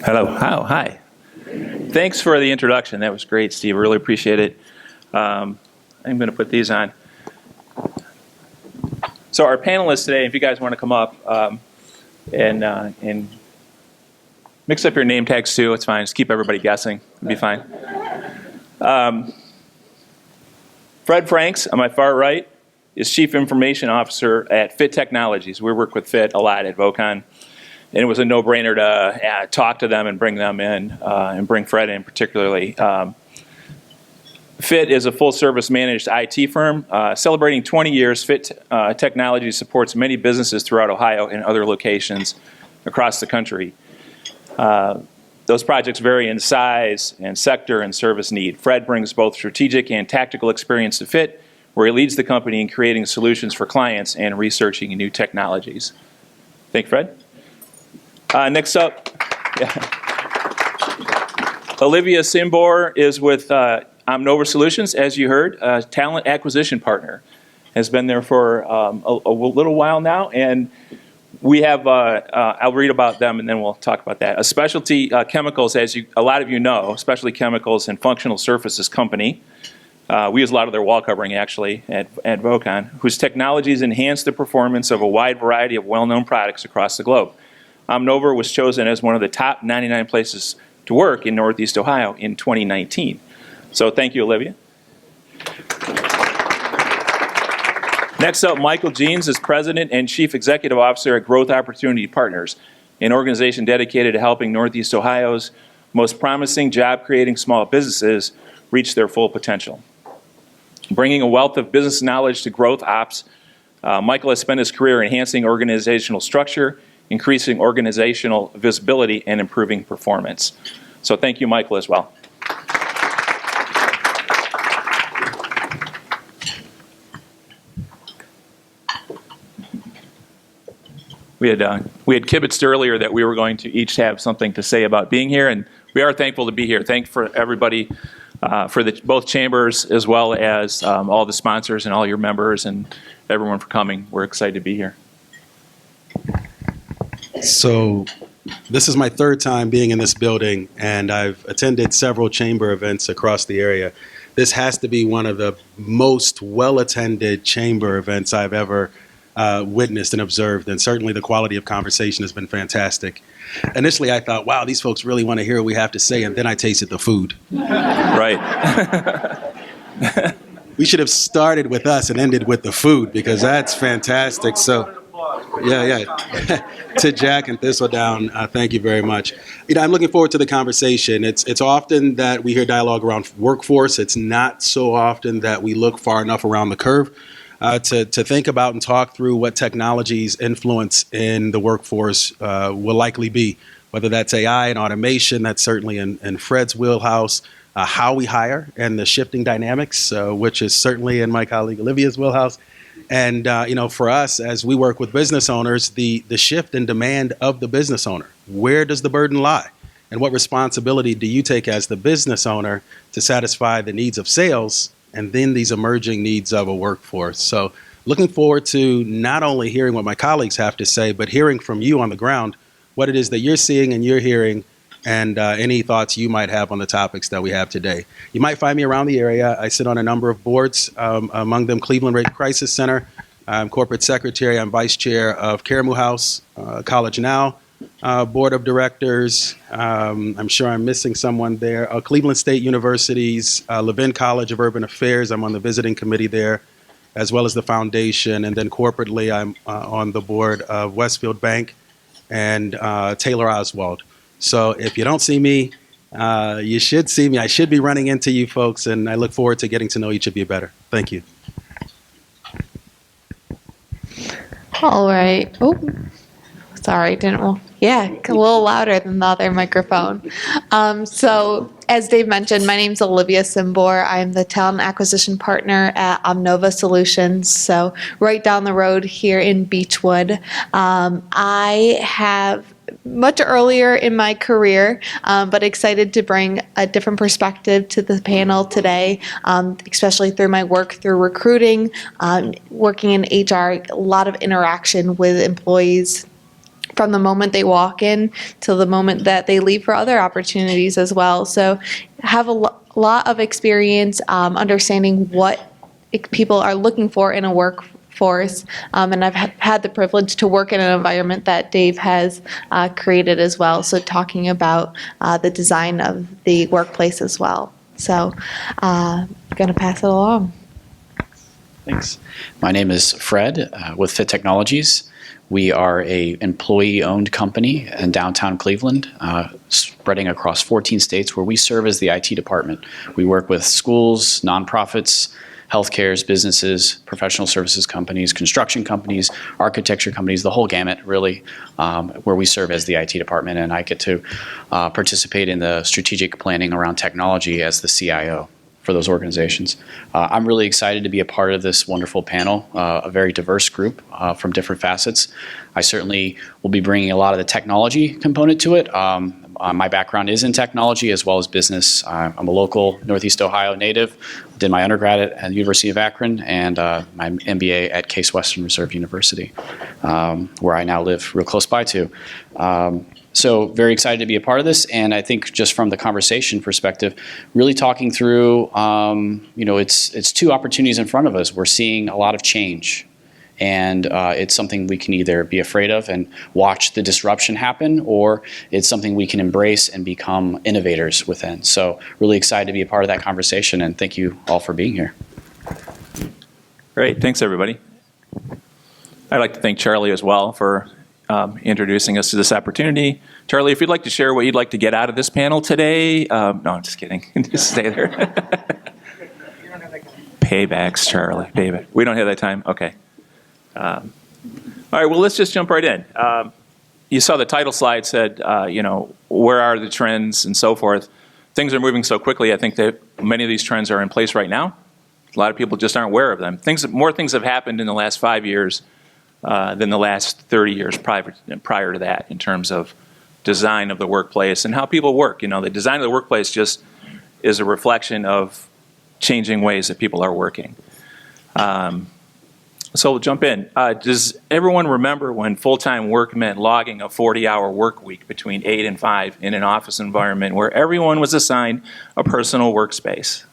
Hello. Oh, hi. Thanks for the introduction. That was great, Steve. I really appreciate it. I'm going to put these on. So our panelists today, if you guys want to come up and mix up your name tags too, it's fine. Just keep everybody guessing. It'll be fine. Fred Franks, on my far right, is Chief Information Officer at Fit Technologies. We work with Fit a lot at Vocon. And it was a no-brainer to talk to them and bring them in, and bring Fred in particularly. Fit is a full-service managed IT firm. Celebrating 20 years, Fit Technology supports many businesses throughout Ohio and other locations across the country. Those projects vary in size and sector and service need. Fred brings both strategic and tactical experience to Fit, where he leads the company in creating solutions for clients and researching new technologies. Thank you, Fred. Next up, Olivia Sambora is with Omnova Solutions, as you heard, a talent acquisition partner. Has been there for a little while now, and we have, I'll read about them and then we'll talk about that. A specialty chemicals, as a lot of you know, specialty chemicals and functional surfaces company. We use a lot of their wall covering, actually, at Vocon, whose technologies enhance the performance of a wide variety of well-known products across the globe. Omnova was chosen as one of the top 99 places to work in Northeast Ohio in 2019. So thank you, Olivia. Next up, Michael Jeans is President and Chief Executive Officer at Growth Opportunity Partners, an organization dedicated to helping Northeast Ohio's most promising job-creating small businesses reach their full potential. Bringing a wealth of business knowledge to Growth Ops, Michael has spent his career enhancing organizational structure, increasing organizational visibility, and improving performance. So thank you, Michael, as well. We had kibitzed earlier that we were going to each have something to say about being here, and we are thankful to be here. Thanks for everybody, for both chambers as well as all the sponsors and all your members and everyone for coming. We're excited to be here. So this is my third time being in this building, and I've attended several chamber events across the area. This has to be one of the most well-attended chamber events I've ever witnessed and observed, and certainly the quality of conversation has been fantastic. Initially, I thought, wow, these folks really want to hear what we have to say, and then I tasted the food. Right. We should have started with us and ended with the food, because that's fantastic. So, yeah. To Jack and Thistledown, thank you very much. I'm looking forward to the conversation. It's often that we hear dialogue around workforce. It's not so often that we look far enough around the curve to think about and talk through what technology's influence in the workforce will likely be, whether that's AI and automation. That's certainly in Fred's wheelhouse. How we hire and the shifting dynamics, which is certainly in my colleague Olivia's wheelhouse. And, for us, as we work with business owners, the shift in demand of the business owner, where does the burden lie? And what responsibility do you take as the business owner to satisfy the needs of sales and then these emerging needs of a workforce? So looking forward to not only hearing what my colleagues have to say, but hearing from you on the ground, what it is that you're seeing and you're hearing, and any thoughts you might have on the topics that we have today. You might find me around the area. I sit on a number of boards, among them Cleveland Rape Crisis Center. I'm corporate secretary. I'm vice chair of Caramoo House, College Now, board of directors. I'm sure I'm missing someone there. Cleveland State University's Levin College of Urban Affairs. I'm on the visiting committee there, as well as the foundation. And then corporately, I'm on the board of Westfield Bank and Taylor Oswald. So if you don't see me, you should see me. I should be running into you folks, and I look forward to getting to know each of you better. Thank you. All right. Oh, sorry. Yeah, a little louder than the other microphone. So as Dave mentioned, my name's Olivia Siembor. I'm the talent acquisition partner at Omnova Solutions, so right down the road here in Beechwood. I have much earlier in my career, but excited to bring a different perspective to the panel today, especially through my work through recruiting, working in HR, a lot of interaction with employees, from the moment they walk in till the moment that they leave for other opportunities as well. So have a lot of experience understanding what people are looking for in a workforce. And I've had the privilege to work in an environment that Dave has created as well. So talking about the design of the workplace as well. So I'm going to pass it along. Thanks. My name is Fred with Fit Technologies. We are a employee-owned company in downtown Cleveland, spreading across 14 states where we serve as the IT department. We work with schools, nonprofits, healthcares, businesses, professional services companies, construction companies, architecture companies, the whole gamut, really, where we serve as the IT department. And I get to participate in the strategic planning around technology as the CIO for those organizations. I'm really excited to be a part of this wonderful panel, a very diverse group from different facets. I certainly will be bringing a lot of the technology component to it. My background is in technology as well as business. I'm a local Northeast Ohio native, did my undergrad at the University of Akron and my MBA at Case Western Reserve University, where I now live real close by to. So very excited to be a part of this, and I think just from the conversation perspective, really talking through, it's two opportunities in front of us. We're seeing a lot of change, and it's something we can either be afraid of and watch the disruption happen, or it's something we can embrace and become innovators within. So really excited to be a part of that conversation, and thank you all for being here. Great. Thanks, everybody. I'd like to thank Charlie as well for introducing us to this opportunity. Charlie, if you'd like to share what you'd like to get out of this panel today. No, I'm just kidding. Just stay there. Paybacks, Charlie. Payback. We don't have that time? Okay. All right, well, let's just jump right in. You saw the title slide said, where are the trends and so forth. Things are moving so quickly, I think that many of these trends are in place right now. A lot of people just aren't aware of them. More things have happened in the last 5 years than the last 30 years prior to that in terms of design of the workplace and how people work. The design of the workplace just is a reflection of changing ways that people are working. So we'll jump in. Does everyone remember when full-time work meant logging a 40-hour work week between 8 and 5 in an office environment where everyone was assigned a personal workspace?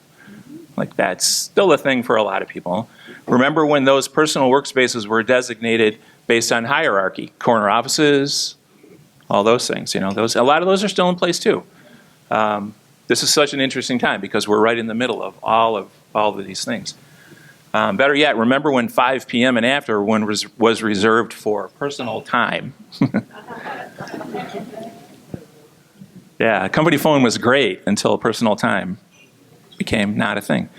Like, that's still a thing for a lot of people. Remember when those personal workspaces were designated based on hierarchy, corner offices, all those things. A lot of those are still in place too. This is such an interesting time because we're right in the middle of all of these things. Better yet, remember when 5 p.m. and after was reserved for personal time. Yeah, company phone was great until personal time became not a thing.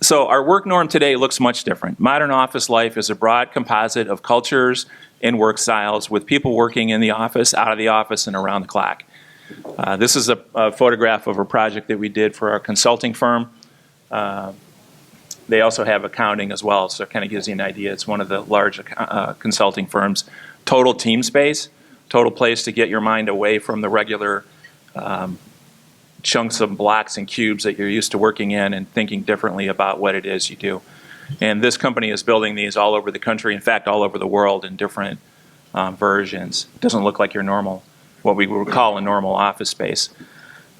So our work norm today looks much different. Modern office life is a broad composite of cultures and work styles with people working in the office, out of the office, and around the clock. This is a photograph of a project that we did for our consulting firm. They also have accounting as well, so it kind of gives you an idea. It's one of the large consulting firms. Total team space, total place to get your mind away from the regular chunks of blocks and cubes that you're used to working in and thinking differently about what it is you do. And this company is building these all over the country, in fact, all over the world in different versions. It doesn't look like your normal, what we would call a normal office space.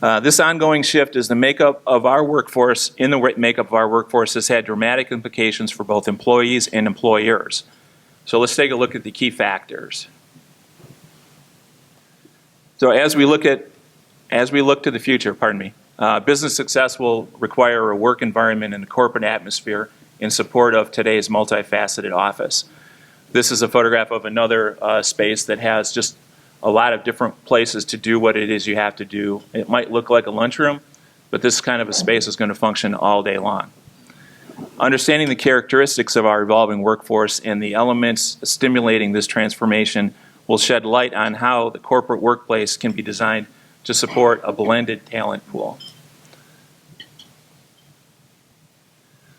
This ongoing shift is the makeup of our workforce. In the makeup of our workforce has had dramatic implications for both employees and employers. So let's take a look at the key factors. So as we look to the future, business success will require a work environment and a corporate atmosphere in support of today's multifaceted office. This is a photograph of another space that has just a lot of different places to do what it is you have to do. It might look like a lunchroom, but this kind of a space is going to function all day long. Understanding the characteristics of our evolving workforce and the elements stimulating this transformation will shed light on how the corporate workplace can be designed to support a blended talent pool.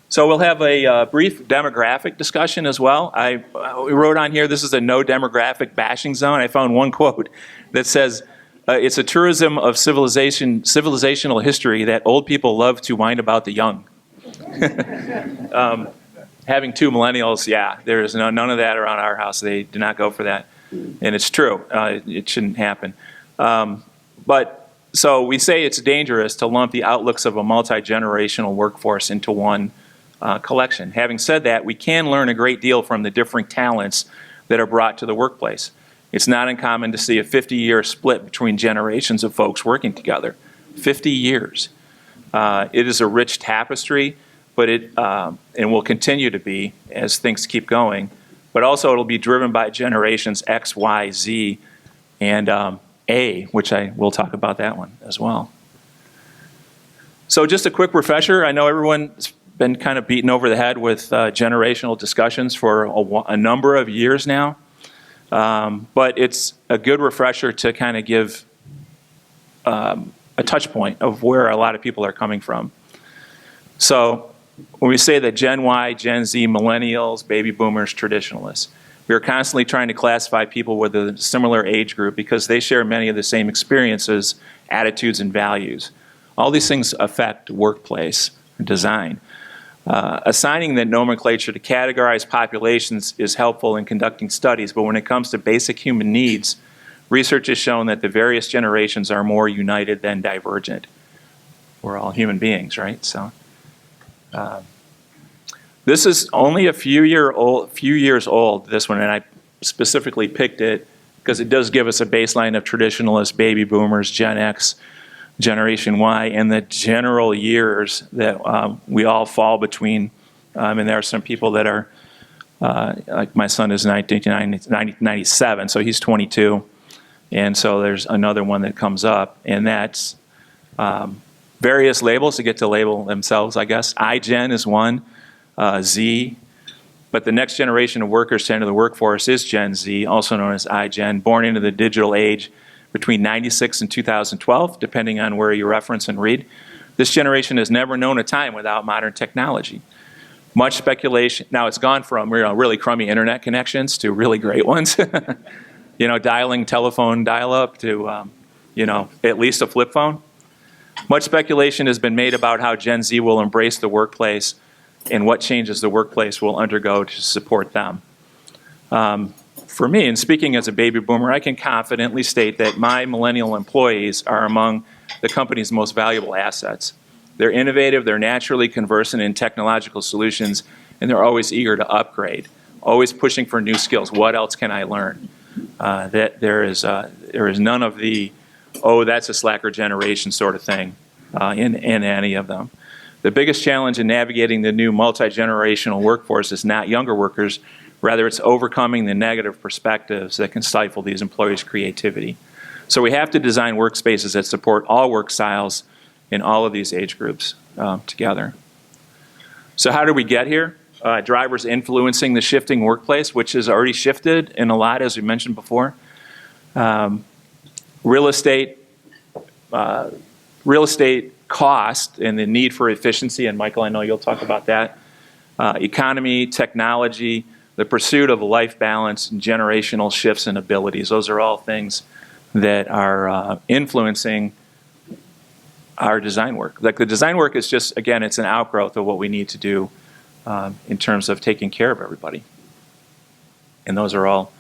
So we'll have a brief demographic discussion as well. We wrote on here, this is a no demographic bashing zone. I found one quote that says, it's a tourism of civilizational history that old people love to whine about the young. Having two millennials, yeah, there's none of that around our house. They do not go for that. And it's true. It shouldn't happen. So we say it's dangerous to lump the outlooks of a multi-generational workforce into one collection. Having said that, we can learn a great deal from the different talents that are brought to the workplace. It's not uncommon to see a 50-year split between generations of folks working together. 50 years. It is a rich tapestry, but and will continue to be as things keep going. But also it'll be driven by generations X, Y, Z, and A, which I will talk about that one as well. So just a quick refresher. I know everyone's been kind of beaten over the head with generational discussions for a number of years now. But it's a good refresher to kind of give a touch point of where a lot of people are coming from. So when we say that Gen Y, Gen Z, millennials, baby boomers, traditionalists, we are constantly trying to classify people with a similar age group because they share many of the same experiences, attitudes, and values. All these things affect workplace design. Assigning that nomenclature to categorize populations is helpful in conducting studies, but when it comes to basic human needs, research has shown that the various generations are more united than divergent. We're all human beings, right? So, this is only a few years old, this one, and I specifically picked it because it does give us a baseline of traditionalists, baby boomers, Gen X, Generation Y, and the general years that we all fall between. And there are some people that are, like my son is 1997, so he's 22. And so there's another one that comes up, and that's various labels to get to label themselves, I guess. iGen is one, Z. But the next generation of workers to enter the workforce is Gen Z, also known as iGen, born into the digital age between 96 and 2012, depending on where you reference and read. This generation has never known a time without modern technology. Much speculation. Now, it's gone from really crummy internet connections to really great ones. Dialing telephone dial-up to, at least a flip phone. Much speculation has been made about how Gen Z will embrace the workplace and what changes the workplace will undergo to support them. For me, and speaking as a baby boomer, I can confidently state that my millennial employees are among the company's most valuable assets. They're innovative, they're naturally conversant in technological solutions, and they're always eager to upgrade, always pushing for new skills. What else can I learn? That there is none of the, that's a slacker generation sort of thing in any of them. The biggest challenge in navigating the new multi-generational workforce is not younger workers, rather it's overcoming the negative perspectives that can stifle these employees' creativity. So we have to design workspaces that support all work styles in all of these age groups together. So how do we get here? Drivers influencing the shifting workplace, which has already shifted in a lot, as we mentioned before. Real estate cost and the need for efficiency, and Michael, I know you'll talk about that. Economy, technology, the pursuit of life balance, and generational shifts and abilities. Those are all things that are influencing our design work. Like the design work is just, again, it's an outgrowth of what we need to do in terms of taking care of everybody. And those are all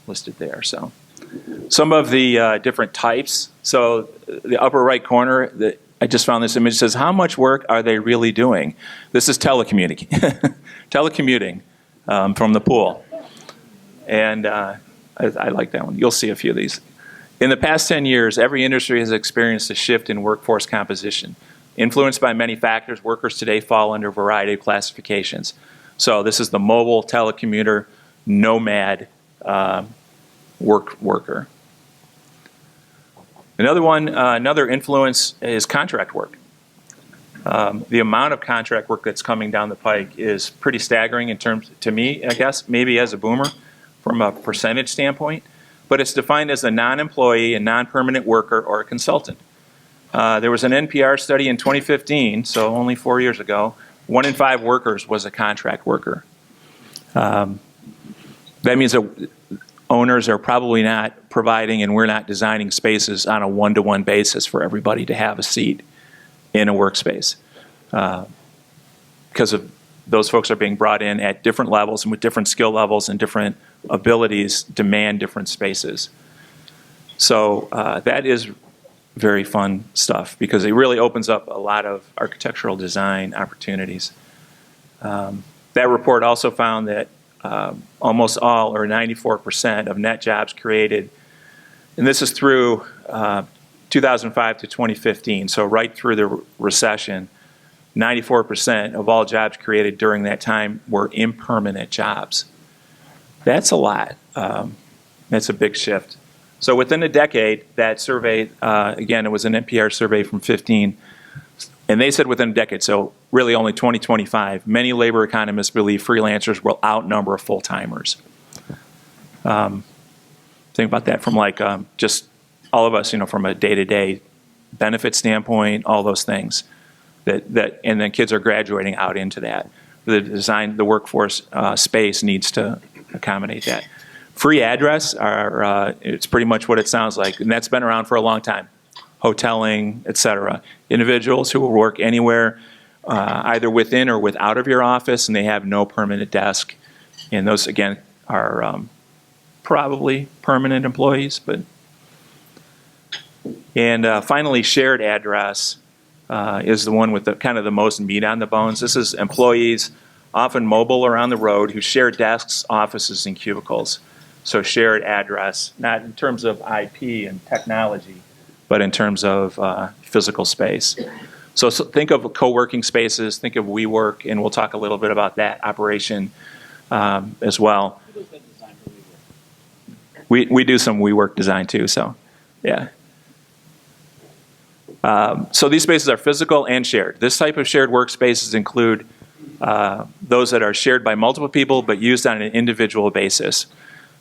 listed there. So some of the different types. So the upper right corner, I just found this image, says, how much work are they really doing? This is telecommuting, telecommuting from the pool. And I like that one. You'll see a few of these. In the past 10 years, every industry has experienced a shift in workforce composition. Influenced by many factors, workers today fall under a variety of classifications. So this is the mobile, telecommuter, nomad worker. Another influence is contract work. The amount of contract work that's coming down the pike is pretty staggering in terms, to me, I guess, maybe as a boomer, from a percentage standpoint. But it's defined as a non-employee, a non-permanent worker, or a consultant. There was an NPR study in 2015, so only 4 years ago. 1 in 5 workers was a contract worker. That means that owners are probably not providing, and we're not designing spaces on a one-to-one basis for everybody to have a seat in a workspace because of those folks are being brought in at different levels and with different skill levels and different abilities demand different spaces. So that is very fun stuff because it really opens up a lot of architectural design opportunities. That report also found that almost all, or 94% of net jobs created, and this is through 2005 to 2015, so right through the recession, 94% of all jobs created during that time were impermanent jobs. That's a lot. That's a big shift. So within a decade, that survey, again, it was an NPR survey from 15, and they said within a decade, so really only 2025, many labor economists believe freelancers will outnumber full-timers. Think about that from like just all of us, from a day-to-day benefit standpoint, all those things. And then kids are graduating out into that. The workforce space needs to accommodate that. Free address it's pretty much what it sounds like, and that's been around for a long time. Hoteling, et cetera. Individuals who will work anywhere, either within or without of your office, and they have no permanent desk. And those, again, are probably permanent employees. And finally, shared address is the one with the kind of the most meat on the bones. This is employees, often mobile around the road, who share desks, offices, and cubicles. So shared address, not in terms of IP and technology, but in terms of physical space. So think of co-working spaces, think of WeWork, and we'll talk a little bit about that operation as well. We do some WeWork design too, so yeah. So these spaces are physical and shared. This type of shared workspaces include those that are shared by multiple people but used on an individual basis.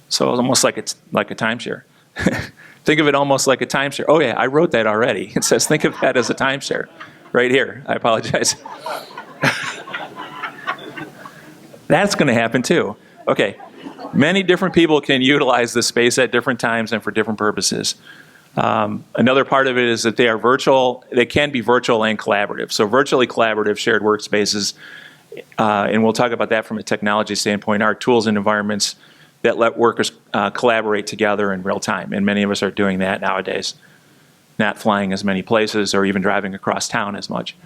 So it's almost like it's like a timeshare. Think of it almost like a timeshare. Oh yeah, I wrote that already. It says think of that as a timeshare. Right here. I apologize. That's going to happen too. Okay. Many different people can utilize the space at different times and for different purposes. Another part of it is that they are virtual. They can be virtual and collaborative. So virtually collaborative shared workspaces, and we'll talk about that from a technology standpoint, are tools and environments that let workers collaborate together in real time. And many of us are doing that nowadays, not flying as many places or even driving across town as much.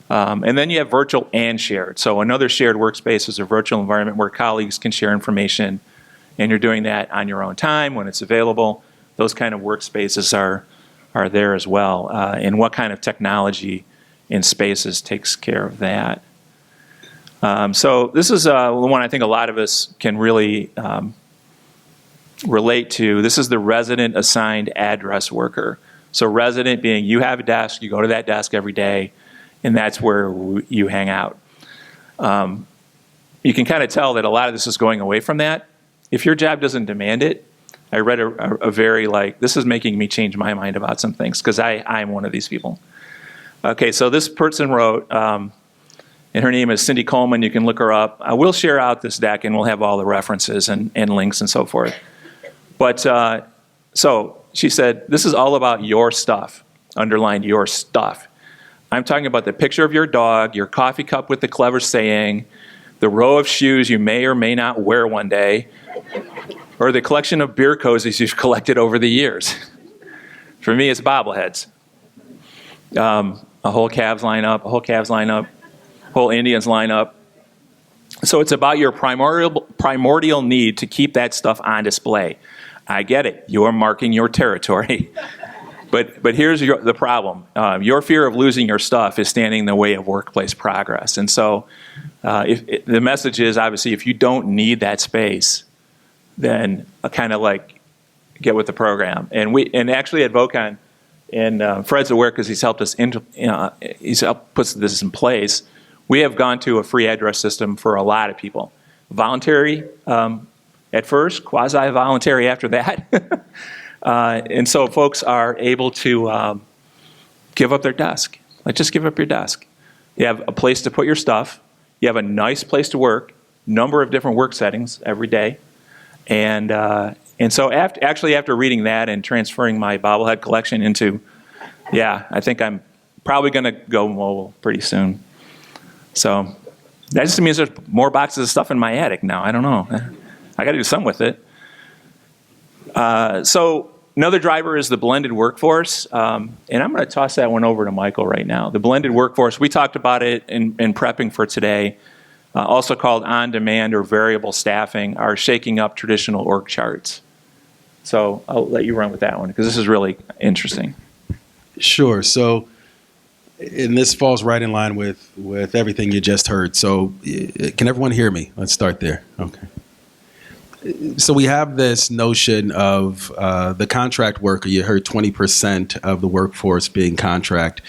And then you have virtual and shared. So another shared workspace is a virtual environment where colleagues can share information, and you're doing that on your own time when it's available. Those kind of workspaces are there as well. And what kind of technology in spaces takes care of that? So this is the one I think a lot of us can really relate to. This is the resident assigned address worker. So resident being you have a desk, you go to that desk every day, and that's where you hang out. You can kind of tell that a lot of this is going away from that. If your job doesn't demand it, I read a very this is making me change my mind about some things because I'm one of these people. Okay, so this person wrote, and her name is Cindy Coleman. You can look her up. We'll share out this deck and we'll have all the references and links and so forth. But so she said, this is all about your stuff, underlined your stuff. I'm talking about the picture of your dog, your coffee cup with the clever saying, the row of shoes you may or may not wear one day, or the collection of beer cozies you've collected over the years. For me, it's bobbleheads. A whole Cavs lineup, whole Indians lineup. So it's about your primordial need to keep that stuff on display. I get it. You are marking your territory. But here's the problem. Your fear of losing your stuff is standing in the way of workplace progress. And so the message is, obviously, if you don't need that space, then kind of get with the program. And actually at Vocon, and Fred's aware because he's helped us, he's helped put this in place, we have gone to a free address system for a lot of people. Voluntary at first, quasi-voluntary after that. And so folks are able to give up their desk. Just give up your desk. You have a place to put your stuff. You have a nice place to work, number of different work settings every day. And so after reading that and transferring my bobblehead collection into, I think I'm probably going to go mobile pretty soon. So That just means there's more boxes of stuff in my attic now. I don't know. I got to do something with it. So another driver is the blended workforce. And I'm going to toss that one over to Michael right now. The blended workforce, we talked about it in prepping for today, also called on-demand or variable staffing, are shaking up traditional org charts. So I'll let you run with that one because this is really interesting. Sure. So, and this falls right in line with everything you just heard. So, can everyone hear me? Let's start there. Okay. So we have this notion of the contract worker. You heard 20% of the workforce being contract,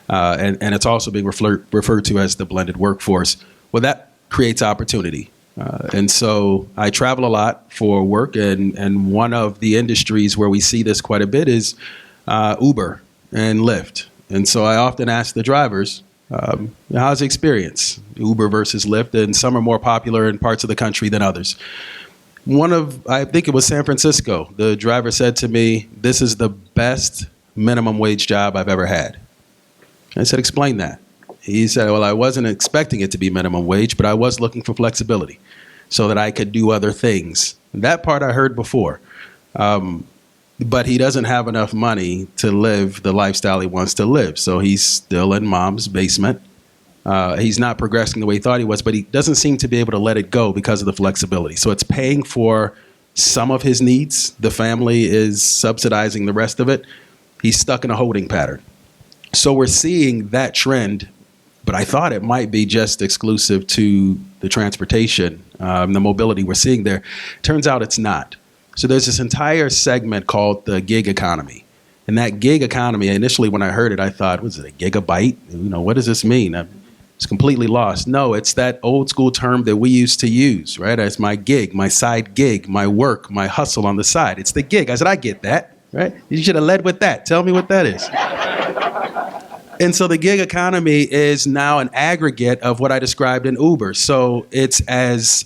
and it's also being referred to as the blended workforce. Well, that creates opportunity. And so I travel a lot for work, and one of the industries where we see this quite a bit is Uber and Lyft. And so I often ask the drivers, how's the experience, Uber versus Lyft? And some are more popular in parts of the country than others. I think it was San Francisco, the driver said to me, this is the best minimum wage job I've ever had. I said, explain that. He said, well, I wasn't expecting it to be minimum wage, but I was looking for flexibility so that I could do other things. That part I heard before. But he doesn't have enough money to live the lifestyle he wants to live. So he's still in mom's basement. He's not progressing the way he thought he was, but he doesn't seem to be able to let it go because of the flexibility. So it's paying for some of his needs. The family is subsidizing the rest of it. He's stuck in a holding pattern. So we're seeing that trend, but I thought it might be just exclusive to the transportation, the mobility we're seeing there. Turns out it's not. So there's this entire segment called the gig economy. And that gig economy, initially when I heard it, I thought, was it a gigabyte? What does this mean? It's completely lost. No, it's that old school term that we used to use, right? It's my gig, my side gig, my work, my hustle on the side. It's the gig. I said, I get that, right? You should have led with that. Tell me what that is. And so the gig economy is now an aggregate of what I described in Uber. So it's as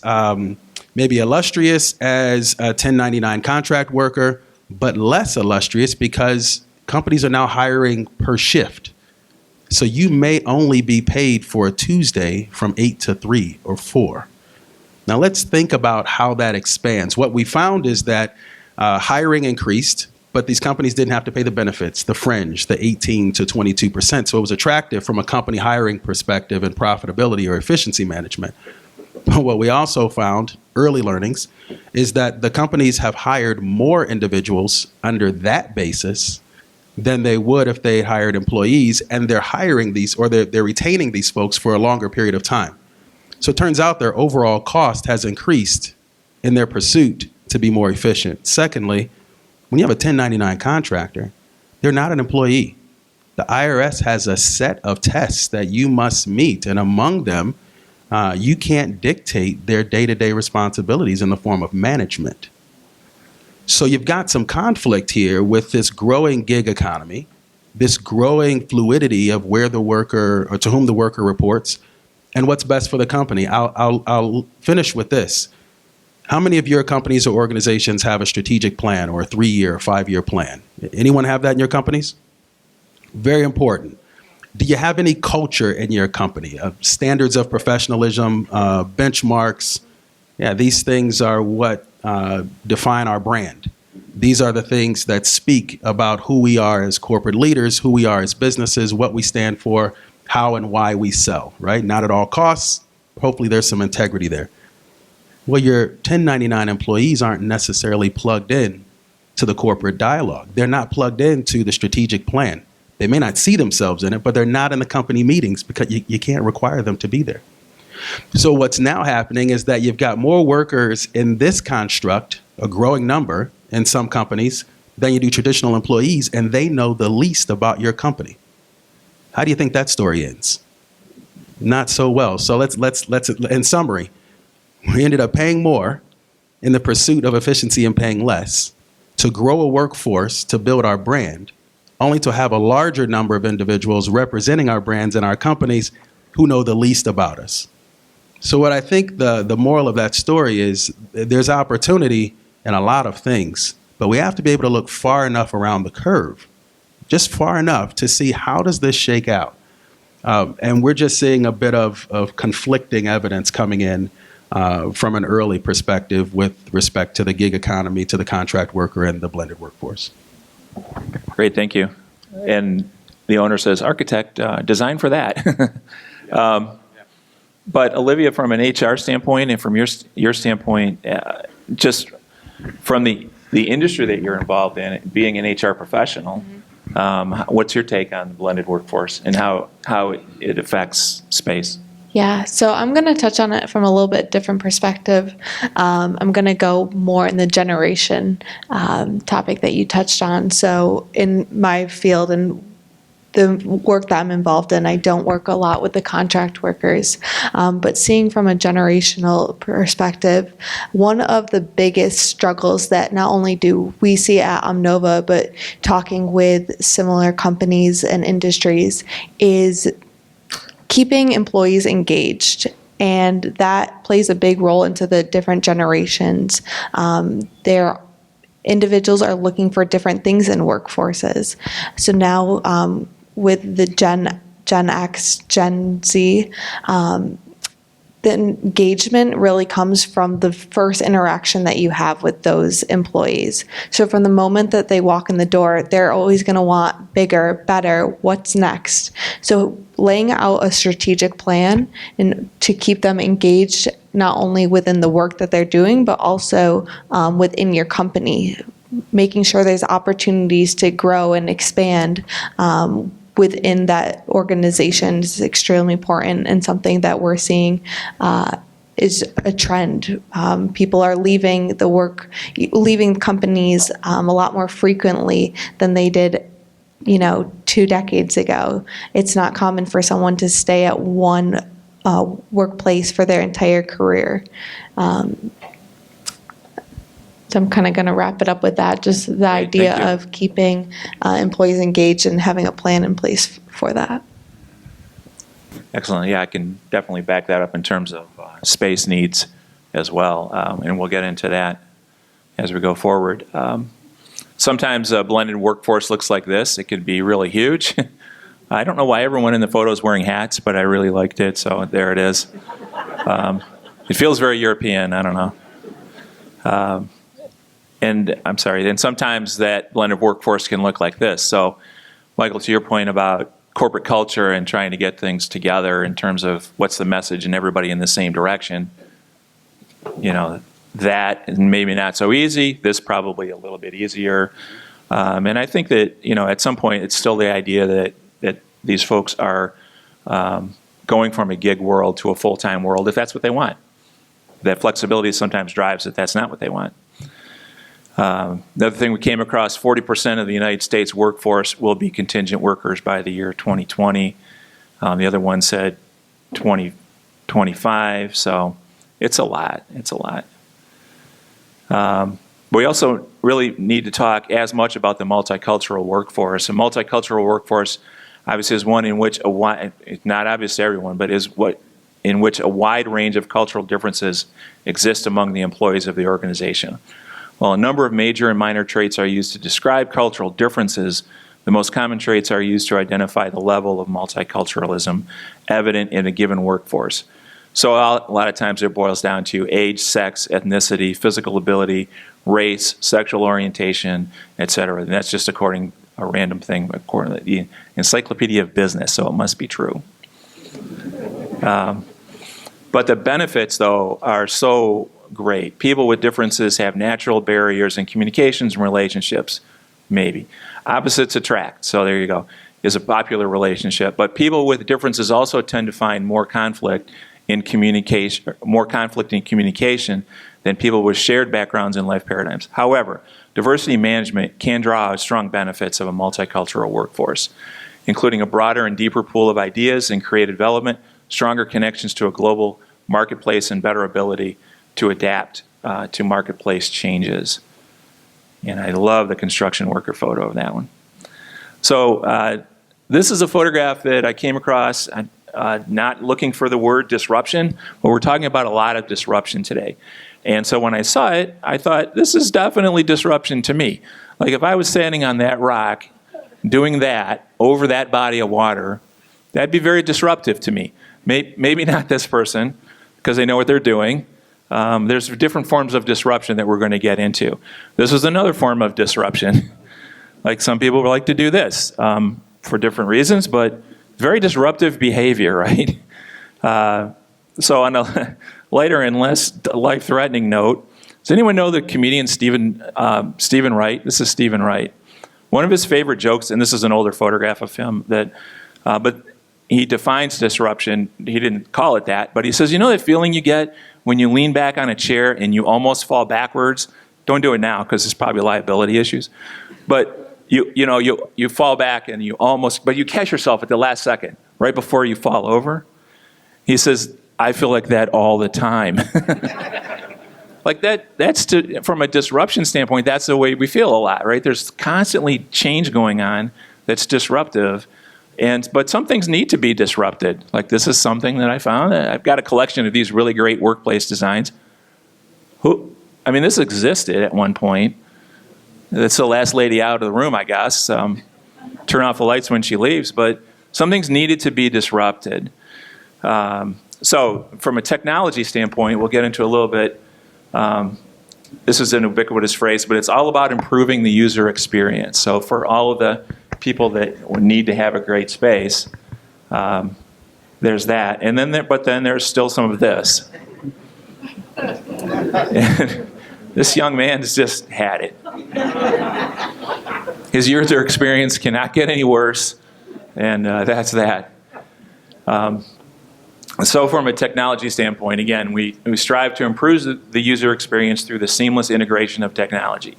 maybe illustrious as a 1099 contract worker, but less illustrious because companies are now hiring per shift. So you may only be paid for a Tuesday from 8 to 3 or 4. Now let's think about how that expands. What we found is that hiring increased, but these companies didn't have to pay the benefits, the fringe, the 18 to 22%. So it was attractive from a company hiring perspective and profitability or efficiency management. But what we also found, early learnings, is that the companies have hired more individuals under that basis than they would if they hired employees, and they're hiring these, or they're retaining these folks for a longer period of time. So it turns out their overall cost has increased in their pursuit to be more efficient. Secondly, when you have a 1099 contractor, they're not an employee. The IRS has a set of tests that you must meet, and among them, you can't dictate their day-to-day responsibilities in the form of management. So you've got some conflict here with this growing gig economy, this growing fluidity of where the worker, or to whom the worker reports, and what's best for the company. I'll finish with this. How many of your companies or organizations have a strategic plan or a 3-year or 5-year plan? Anyone have that in your companies? Very important. Do you have any culture in your company, standards of professionalism, benchmarks? Yeah, these things are what define our brand. These are the things that speak about who we are as corporate leaders, who we are as businesses, what we stand for, how and why we sell, right? Not at all costs. Hopefully there's some integrity there. Well, your 1099 employees aren't necessarily plugged in to the corporate dialogue. They're not plugged into the strategic plan. They may not see themselves in it, but they're not in the company meetings because you can't require them to be there. So what's now happening is that you've got more workers in this construct, a growing number in some companies, than you do traditional employees, and they know the least about your company. How do you think that story ends? Not so well. So let's in summary, we ended up paying more in the pursuit of efficiency and paying less to grow a workforce to build our brand, only to have a larger number of individuals representing our brands and our companies who know the least about us. So what I think the moral of that story is there's opportunity in a lot of things, but we have to be able to look far enough around the curve, just far enough to see how does this shake out. And we're just seeing a bit of conflicting evidence coming in from an early perspective with respect to the gig economy, to the contract worker, and the blended workforce. Great, thank you. And the owner says, architect, design for that. But Olivia, from an HR standpoint and from your standpoint, just from the industry that you're involved in, being an HR professional, what's your take on the blended workforce and how it affects space? Yeah, so I'm going to touch on it from a little bit different perspective. I'm going to go more in the generation topic that you touched on. So in my field and the work that I'm involved in, I don't work a lot with the contract workers, but seeing from a generational perspective, one of the biggest struggles that not only do we see at Omnova, but talking with similar companies and industries is keeping employees engaged. And that plays a big role into the different generations. Their individuals are looking for different things in workforces. So now with the Gen X, Gen Z, the engagement really comes from the first interaction that you have with those employees. So from the moment that they walk in the door, they're always going to want bigger, better, what's next. So laying out a strategic plan and to keep them engaged, not only within the work that they're doing, but also within your company, making sure there's opportunities to grow and expand within that organization is extremely important, and something that we're seeing is a trend. People are leaving companies a lot more frequently than they did, 2 decades ago. It's not common for someone to stay at one workplace for their entire career. So I'm kind of going to wrap it up with that, just the idea of keeping employees engaged and having a plan in place for that. Excellent. Yeah, I can definitely back that up in terms of space needs as well, and we'll get into that as we go forward. Sometimes a blended workforce looks like this. It could be really huge. I don't know why everyone in the photo is wearing hats, but I really liked it, so there it is. It feels very European. I don't know. And I'm sorry, and sometimes that blended workforce can look like this. So, Michael, to your point about corporate culture and trying to get things together in terms of what's the message and everybody in the same direction, that is maybe not so easy. This probably a little bit easier. And I think that, at some point it's still the idea that these folks are going from a gig world to a full-time world if that's what they want. That flexibility sometimes drives that that's not what they want. Another thing we came across, 40% of the United States workforce will be contingent workers by the year 2020. The other one said 2025, so it's a lot. It's a lot. But we also really need to talk as much about the multicultural workforce. A multicultural workforce obviously is one in which it's not obvious to everyone, but in which a wide range of cultural differences exist among the employees of the organization. While a number of major and minor traits are used to describe cultural differences, the most common traits are used to identify the level of multiculturalism evident in a given workforce. So a lot of times it boils down to age, sex, ethnicity, physical ability, race, sexual orientation, etc. And that's just according a random thing, according to the Encyclopedia of Business, so it must be true. But the benefits, though, are so great. People with differences have natural barriers in communications and relationships, maybe. Opposites attract, so there you go, is a popular relationship. But people with differences also tend to find more conflict in communication than people with shared backgrounds and life paradigms. However, diversity management can draw out strong benefits of a multicultural workforce, including a broader and deeper pool of ideas and creative development, stronger connections to a global marketplace, and better ability to adapt to marketplace changes. And I love the construction worker photo of that one. So this is a photograph that I came across, not looking for the word disruption, but we're talking about a lot of disruption today. And so when I saw it, I thought, this is definitely disruption to me. Like if I was standing on that rock, doing that, over that body of water, That'd be very disruptive to me. Maybe not this person, because they know what they're doing. There's different forms of disruption that we're going to get into. This is another form of disruption. Like some people would like to do this for different reasons, but very disruptive behavior, right? So on a lighter and less life-threatening note, does anyone know the comedian Stephen Wright? This is Stephen Wright. One of his favorite jokes, and this is an older photograph of him, but he defines disruption. He didn't call it that, but he says, you know that feeling you get when you lean back on a chair and you almost fall backwards? Don't do it now because there's probably liability issues. But you fall back and but you catch yourself at the last second, right before you fall over. He says, I feel like that all the time. Like that's from a disruption standpoint, that's the way we feel a lot, right? There's constantly change going on that's disruptive. But some things need to be disrupted. Like this is something that I found. I've got a collection of these really great workplace designs. This existed at one point. That's the last lady out of the room, I guess. Turn off the lights when she leaves. But some things needed to be disrupted. So from a technology standpoint, we'll get into a little bit. This is an ubiquitous phrase, but it's all about improving the user experience. So for all of the people that need to have a great space, there's that. And then there's still some of this. And this young man has just had it. His user experience cannot get any worse, and that's that. So from a technology standpoint, again, we strive to improve the user experience through the seamless integration of technology,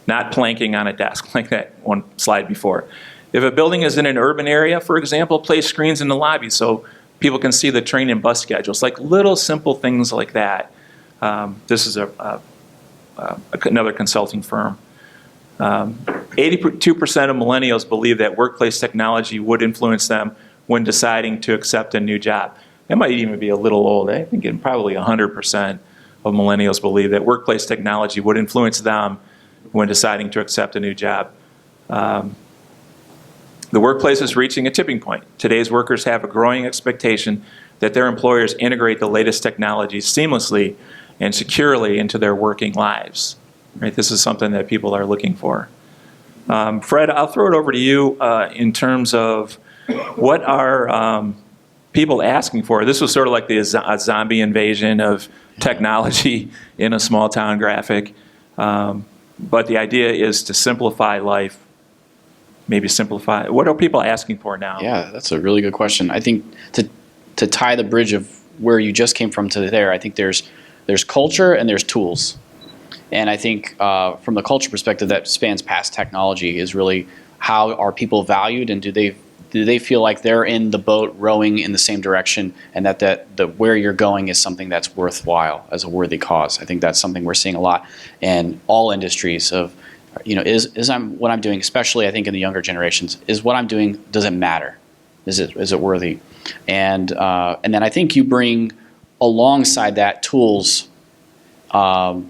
not planking on a desk like that one slide before. If a building is in an urban area, for example, place screens in the lobby so people can see the train and bus schedules, like little simple things like that. This is another consulting firm. 82% of millennials believe that workplace technology would influence them when deciding to accept a new job. That might even be a little old. I think probably 100% of millennials believe that workplace technology would influence them when deciding to accept a new job. The workplace is reaching a tipping point. Today's workers have a growing expectation that their employers integrate the latest technologies seamlessly and securely into their working lives. Right? This is something that people are looking for. Fred, I'll throw it over to you in terms of what are people asking for. This was sort of like a zombie invasion of technology in a small town graphic. But the idea is to simplify life, maybe simplify. What are people asking for now? Yeah, that's a really good question. I think to tie the bridge of where you just came from to there, I think there's culture and there's tools. And I think from the culture perspective that spans past technology is really how are people valued, and do they feel like they're in the boat rowing in the same direction, and that where you're going is something that's worthwhile as a worthy cause. I think that's something we're seeing a lot in all industries of, what I'm doing, especially I think in the younger generations, is what I'm doing, does it matter? Is it worthy? And then I think you bring alongside that tools,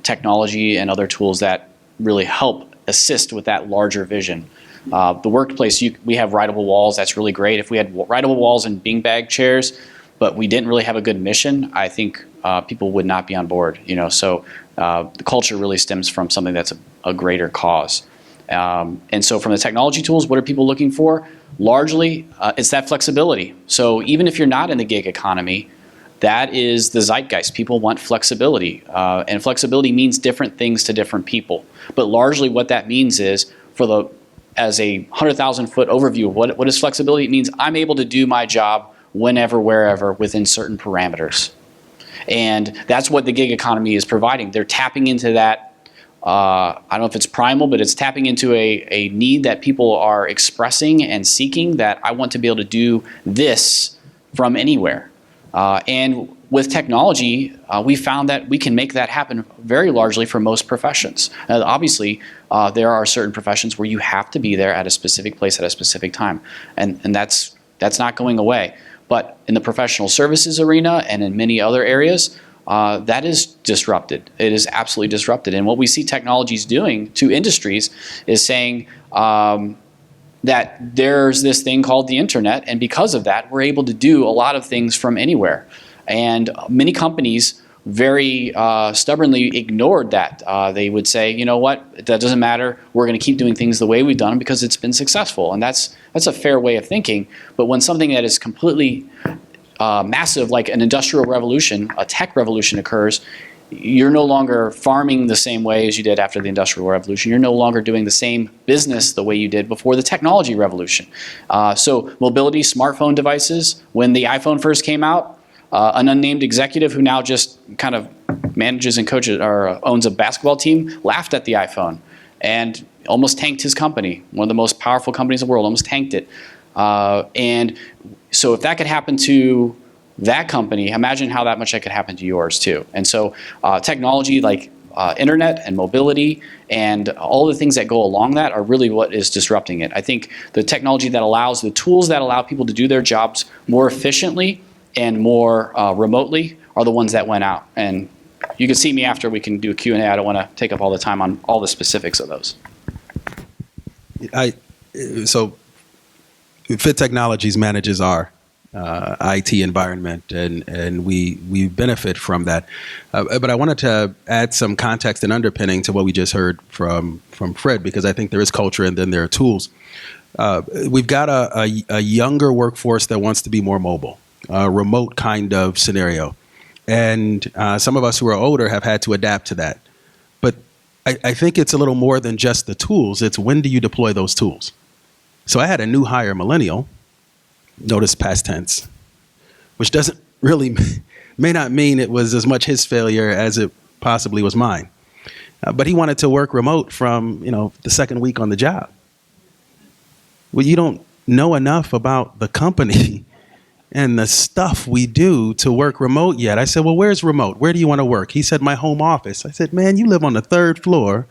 technology and other tools that really help assist with that larger vision. The workplace, we have writable walls. That's really great. If we had writable walls and beanbag chairs, but we didn't really have a good mission, I think people would not be on board. So the culture really stems from something that's a greater cause. And so from the technology tools, what are people looking for? Largely, it's that flexibility. So even if you're not in the gig economy, that is the zeitgeist. People want flexibility. And flexibility means different things to different people. But largely what that means is, as a 100,000-foot overview of what is flexibility, it means I'm able to do my job whenever, wherever, within certain parameters. And that's what the gig economy is providing. They're tapping into that, I don't know if it's primal, but it's tapping into a need that people are expressing and seeking, that I want to be able to do this from anywhere. And with technology, we found that we can make that happen very largely for most professions. Obviously, there are certain professions where you have to be there at a specific place at a specific time, and that's not going away. But in the professional services arena and in many other areas, that is disrupted. It is absolutely disrupted. And what we see technologies doing to industries is saying, that there's this thing called the internet, and because of that, we're able to do a lot of things from anywhere. And many companies very stubbornly ignored that. They would say, you know what, that doesn't matter. We're going to keep doing things the way we've done them because it's been successful. And that's a fair way of thinking. But when something that is completely massive, like an industrial revolution, a tech revolution occurs, you're no longer farming the same way as you did after the Industrial Revolution. You're no longer doing the same business the way you did before the technology revolution. So mobility, smartphone devices, when the iPhone first came out, an unnamed executive who now just kind of manages and coaches or owns a basketball team laughed at the iPhone and almost tanked his company. One of the most powerful companies in the world, almost tanked it. And so if that could happen to that company, imagine how much that could happen to yours too. And so technology like internet and mobility and all the things that go along that are really what is disrupting it. I think the technology that allows, the tools that allow people to do their jobs more efficiently and more remotely are the ones that went out. And you can see me after, we can do a Q&A. I don't want to take up all the time on all the specifics of those. So Fit Technologies manages our IT environment, and we benefit from that. But I wanted to add some context and underpinning to what we just heard from Fred, because I think there is culture and then there are tools. We've got a younger workforce that wants to be more mobile, a remote kind of scenario. And some of us who are older have had to adapt to that. But I think it's a little more than just the tools. It's when do you deploy those tools? So I had a new hire millennial, notice past tense, which doesn't really, may not mean it was as much his failure as it possibly was mine. But he wanted to work remote from, the second week on the job. Well, you don't know enough about the company and the stuff we do to work remote yet. I said, well, where's remote? Where do you want to work? He said, my home office. I said, man, you live on the 3rd floor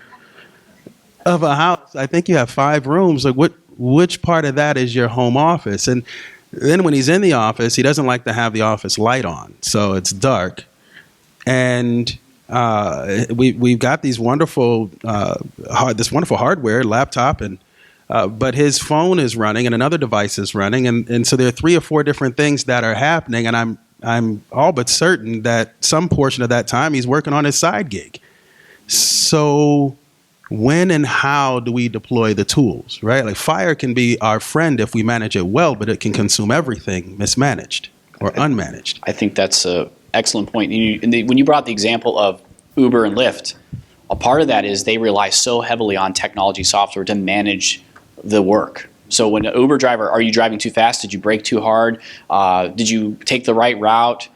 of a house. I think you have 5 rooms. Like, which part of that is your home office? And then when he's in the office, he doesn't like to have the office light on, so it's dark. And we've got these wonderful, this wonderful hardware, laptop, and but his phone is running and another device is running, and so there are 3 or 4 different things that are happening, and I'm all but certain that some portion of that time he's working on his side gig. So when and how do we deploy the tools, right? Like fire can be our friend if we manage it well, but it can consume everything mismanaged or unmanaged. I think that's an excellent point. When you brought the example of Uber and Lyft, a part of that is they rely so heavily on technology software to manage the work. So when an Uber driver, are you driving too fast? Did you brake too hard? Did you take the right route?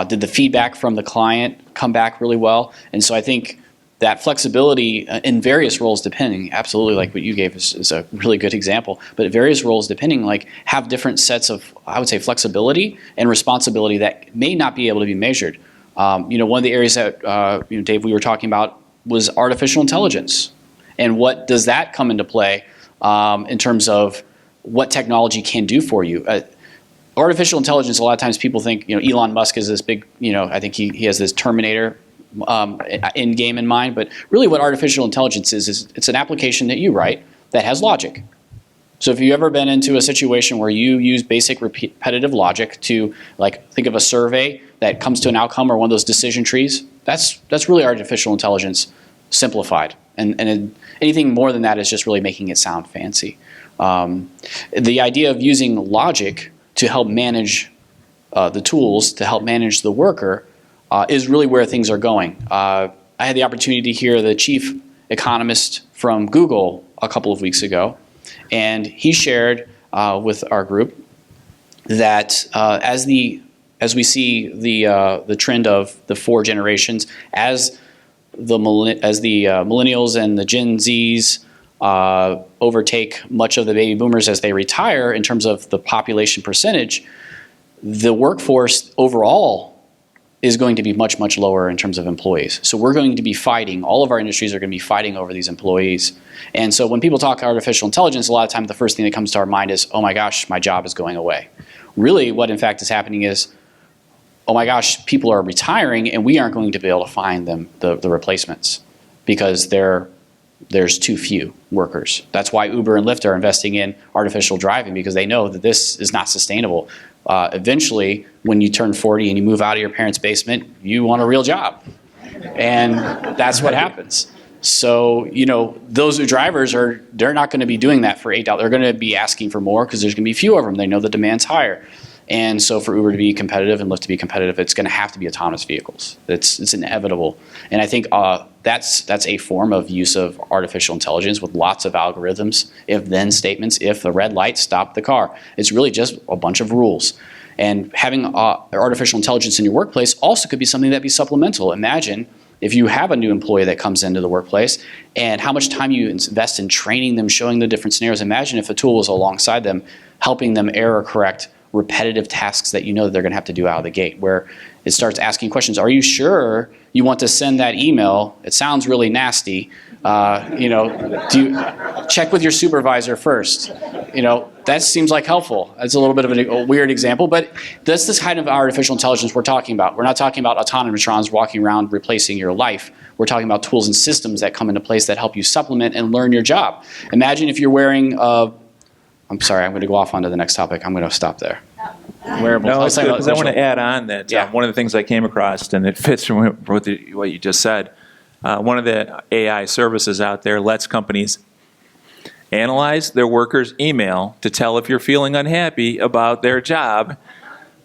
Did the feedback from the client come back really well? And so I think that flexibility in various roles depending, absolutely, like what you gave is a really good example, but various roles depending, like have different sets of, I would say, flexibility and responsibility that may not be able to be measured. One of the areas that, Dave, we were talking about was artificial intelligence. And what does that come into play in terms of what technology can do for you? Artificial intelligence, a lot of times people think, Elon Musk is this big, I think he has this Terminator end game in mind, but really what artificial intelligence is it's an application that you write that has logic. So if you've ever been into a situation where you use basic repetitive logic to, like, think of a survey that comes to an outcome or one of those decision trees, that's really artificial intelligence simplified. And anything more than that is just really making it sound fancy. The idea of using logic to help manage the tools, to help manage the worker, is really where things are going. I had the opportunity to hear the chief economist from Google a couple of weeks ago, and he shared with our group that as we see the trend of the 4 generations, as the millennials and the Gen Zs overtake much of the baby boomers as they retire in terms of the population percentage, the workforce overall is going to be much, much lower in terms of employees. So we're going to be fighting, all of our industries are going to be fighting over these employees. And so when people talk artificial intelligence, a lot of times the first thing that comes to our mind is, oh my gosh, my job is going away. Really what in fact is happening is, oh my gosh, people are retiring and we aren't going to be able to find them the replacements because they're there's too few workers. That's why Uber and Lyft are investing in artificial driving, because they know that this is not sustainable. Eventually, when you turn 40 and you move out of your parents' basement, you want a real job. And that's what happens. So, those drivers they're not going to be doing that for $8. They're going to be asking for more because there's going to be few of them. They know the demand's higher. And so for Uber to be competitive and Lyft to be competitive, it's going to have to be autonomous vehicles. It's inevitable. And I think that's a form of use of artificial intelligence with lots of algorithms, if-then statements, if the red light, stop the car. It's really just a bunch of rules. And having artificial intelligence in your workplace also could be something that'd be supplemental. Imagine if you have a new employee that comes into the workplace and how much time you invest in training them, showing the different scenarios. Imagine if a tool was alongside them, helping them error correct repetitive tasks that that they're going to have to do out of the gate, where it starts asking questions. Are you sure you want to send that email? It sounds really nasty. Do you check with your supervisor first? That seems like helpful. That's a little bit of a weird example, but that's this kind of artificial intelligence we're talking about. We're not talking about autonomatrons walking around replacing your life. We're talking about tools and systems that come into place that help you supplement and learn your job. Imagine if you're wearing I'm sorry, I'm going to go off onto the next topic. I'm going to stop there. Wearables. No, it's good, because I want to add on that Yeah. one of the things I came across, and it fits from what you just said, one of the AI services out there lets companies analyze their workers' email to tell if you're feeling unhappy about their job.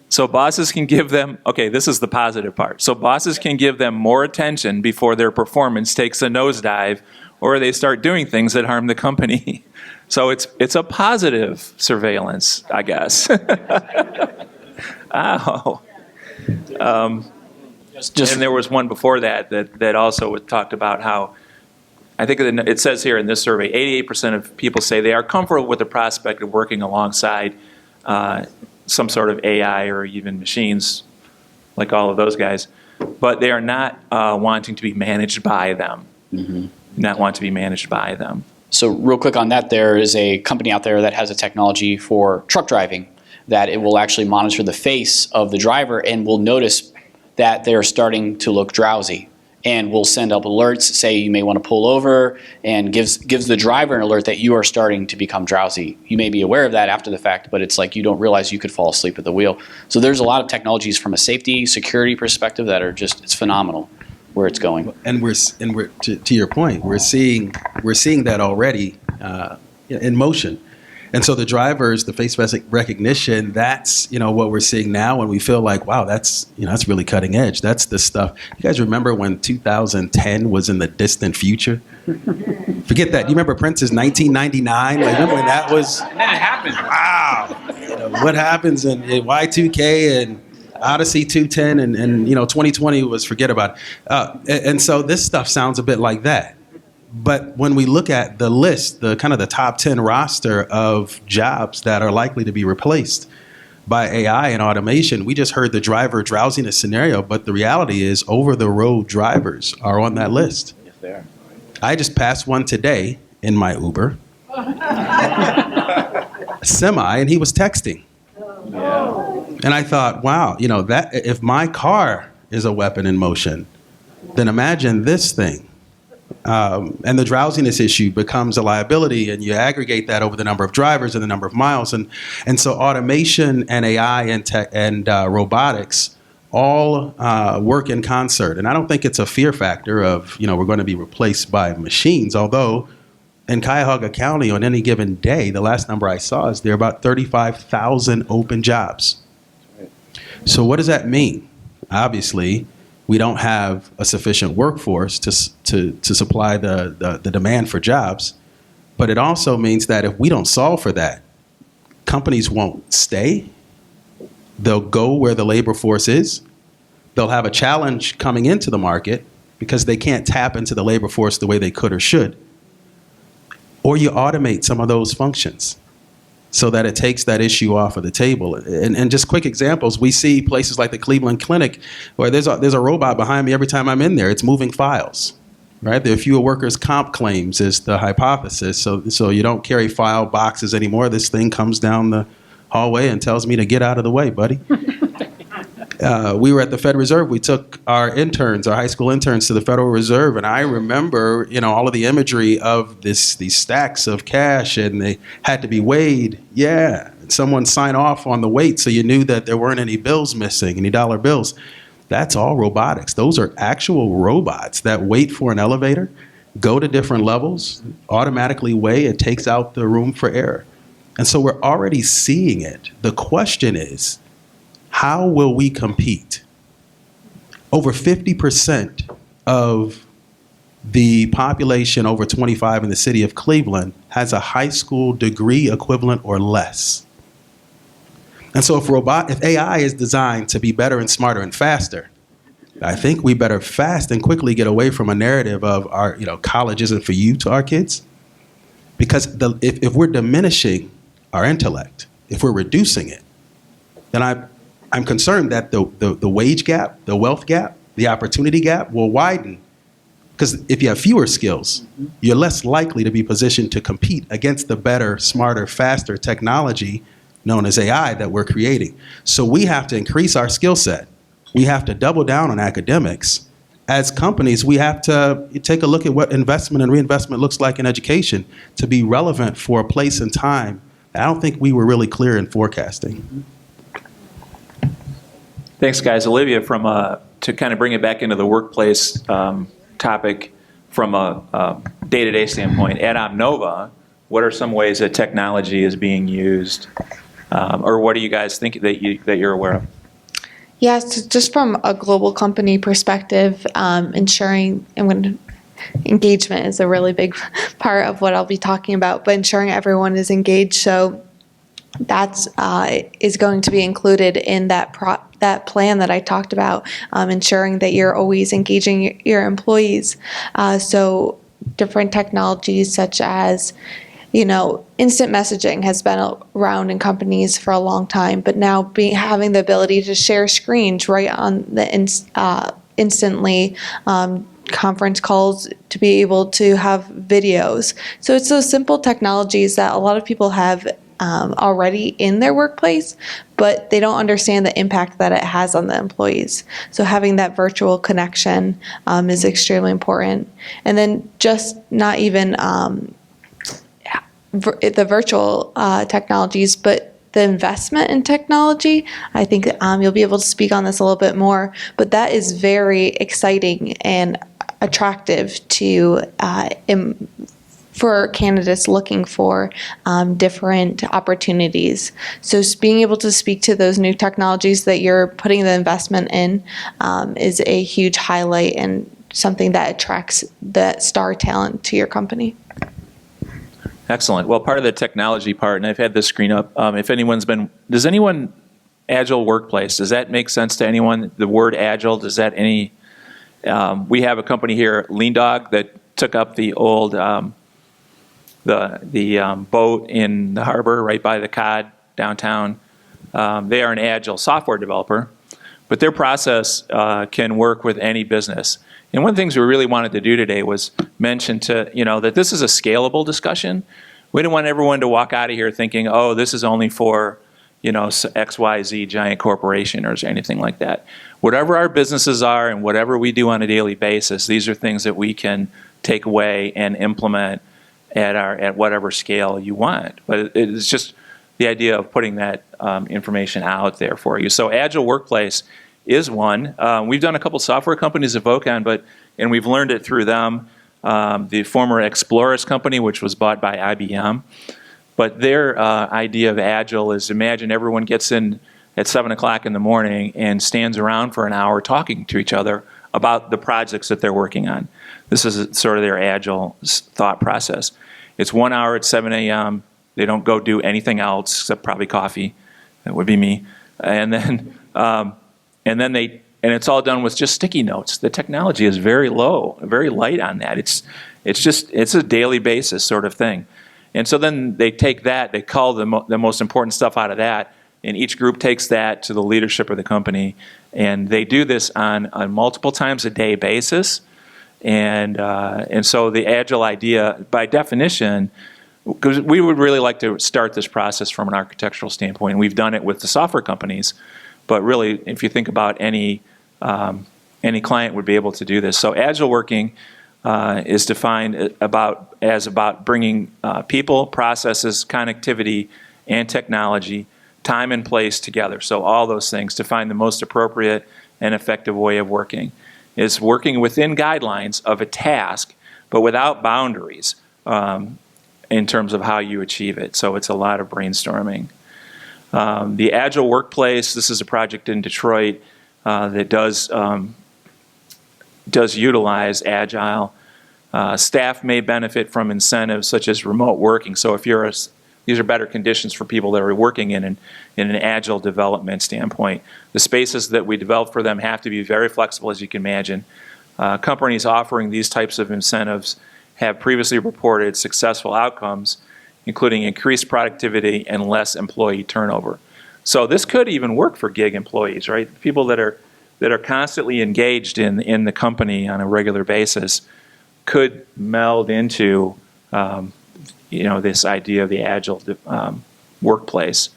So bosses can give them, okay, this is the positive part. So bosses can give them more attention before their performance takes a nosedive or they start doing things that harm the company. So it's a positive surveillance, I guess. Ow. And there was one before that also talked about how, I think it says here in this survey, 88% of people say they are comfortable with the prospect of working alongside some sort of AI or even machines, like all of those guys, but they are not wanting to be managed by them. Mm-hmm. Not want to be managed by them. So real quick on that, there is a company out there that has a technology for truck driving that it will actually monitor the face of the driver and will notice that they're starting to look drowsy, and will send up alerts, say you may want to pull over, and gives the driver an alert that you are starting to become drowsy. You may be aware of that after the fact, but it's like you don't realize you could fall asleep at the wheel. So there's a lot of technologies from a safety, security perspective that are just, it's phenomenal where it's going. And we're to your point, we're seeing that already in motion. And so the drivers, the face recognition, that's what we're seeing now, and we feel like, wow, that's really cutting edge. That's the stuff. You guys remember when 2010 was in the distant future? Forget that. You remember Prince's 1999? Like, remember when that was? And then it happened. Wow. What happens in Y2K and Odyssey 210 and 2020 was forget about it. And so this stuff sounds a bit like that. But when we look at the list, the kind of the top 10 roster of jobs that are likely to be replaced by AI and automation, we just heard the driver drowsiness scenario, but the reality is over-the-road drivers are on that list. Yes, they are. I just passed one today in my Uber, semi, and he was texting. And I thought, wow, that if my car is a weapon in motion, then imagine this thing. And the drowsiness issue becomes a liability, and you aggregate that over the number of drivers and the number of miles. And so automation and AI and robotics all work in concert. And I don't think it's a fear factor of, we're going to be replaced by machines, although in Cuyahoga County on any given day, the last number I saw is there are about 35,000 open jobs. So what does that mean? Obviously, we don't have a sufficient workforce to supply the demand for jobs. But it also means that if we don't solve for that, companies won't stay. They'll go where the labor force is. They'll have a challenge coming into the market because they can't tap into the labor force the way they could or should. Or you automate some of those functions so that it takes that issue off of the table. And just quick examples, we see places like the Cleveland Clinic where there's a robot behind me every time I'm in there. It's moving files, right? There are fewer workers' comp claims is the hypothesis. So you don't carry file boxes anymore. This thing comes down the hallway and tells me to get out of the way, buddy. We were at the Fed Reserve. We took our interns, our high school interns, to the Federal Reserve, and I remember, all of the imagery of these stacks of cash, and they had to be weighed. Yeah, someone sign off on the weight, so you knew that there weren't any bills missing, any dollar bills. That's all robotics. Those are actual robots that wait for an elevator, go to different levels, automatically weigh. It takes out the room for error, and so we're already seeing it. The question is, how will we compete? Over 50% of the population over 25 in the city of Cleveland has a high school degree equivalent or less. And so if AI is designed to be better and smarter and faster, I think we better fast and quickly get away from a narrative of our, college isn't for you to our kids. Because if we're diminishing our intellect, if we're reducing it, then I'm concerned that the wage gap, the wealth gap, the opportunity gap will widen. Because if you have fewer skills, you're less likely to be positioned to compete against the better, smarter, faster technology known as AI that we're creating. So we have to increase our skill set. We have to double down on academics. As companies, we have to take a look at what investment and reinvestment looks like in education to be relevant for a place and time. I don't think we were really clear in forecasting. Thanks, guys. Olivia, to kind of bring it back into the workplace topic from a day-to-day standpoint, at Omnova, what are some ways that technology is being used, or what do you guys think that you're aware of? Yes, just from a global company perspective, ensuring engagement is a really big part of what I'll be talking about, but ensuring everyone is engaged. So that's is going to be included in that plan that I talked about, ensuring that you're always engaging your employees. So different technologies such as, instant messaging has been around in companies for a long time, but now having the ability to share screens right on the instantly, conference calls, to be able to have videos. So it's those simple technologies that a lot of people have already in their workplace, but they don't understand the impact that it has on the employees. So having that virtual connection is extremely important. And then just not even the virtual technologies, but the investment in technology. I think you'll be able to speak on this a little bit more, but that is very exciting and attractive to for candidates looking for different opportunities. So being able to speak to those new technologies that you're putting the investment in is a huge highlight and something that attracts the star talent to your company. Excellent. Well, part of the technology part, and I've had this screen up, does anyone, Agile Workplace, does that make sense to anyone? The word Agile, we have a company here, Lean Dog, that took up the old, the boat in the harbor right by the COD downtown. They are an Agile software developer, but their process can work with any business. And one of the things we really wanted to do today was mention that this is a scalable discussion. We didn't want everyone to walk out of here thinking, oh, this is only for XYZ giant corporation or anything like that. Whatever our businesses are and whatever we do on a daily basis, these are things that we can take away and implement at whatever scale you want. But it's just the idea of putting that information out there for you. So Agile Workplace is one. We've done a couple software companies at Vocon, and we've learned it through them. The former Explorers company, which was bought by IBM. But their idea of Agile is, imagine everyone gets in at 7 o'clock in the morning and stands around for an hour talking to each other about the projects that they're working on. This is sort of their Agile thought process. It's 1 hour at 7 a.m. They don't go do anything else except probably coffee. That would be me. And then it's all done with just sticky notes. The technology is very low, very light on that. It's a daily basis sort of thing. And so then they take that, they call the most important stuff out of that, and each group takes that to the leadership of the company, and they do this on a multiple times a day basis. And so the Agile idea, by definition, because we would really like to start this process from an architectural standpoint, and we've done it with the software companies, But really, if you think about any client would be able to do this. So agile working is defined as about bringing people, processes, connectivity, and technology, time and place together. So all those things to find the most appropriate and effective way of working. It's working within guidelines of a task, but without boundaries in terms of how you achieve it. So it's a lot of brainstorming. The Agile Workplace, this is a project in Detroit that does utilize Agile. Staff may benefit from incentives such as remote working. So if these are better conditions for people that are working in an Agile development standpoint. The spaces that we develop for them have to be very flexible, as you can imagine. Companies offering these types of incentives have previously reported successful outcomes, including increased productivity and less employee turnover. So this could even work for gig employees, right? People that are constantly engaged in the company on a regular basis could meld into this idea of the agile workplace.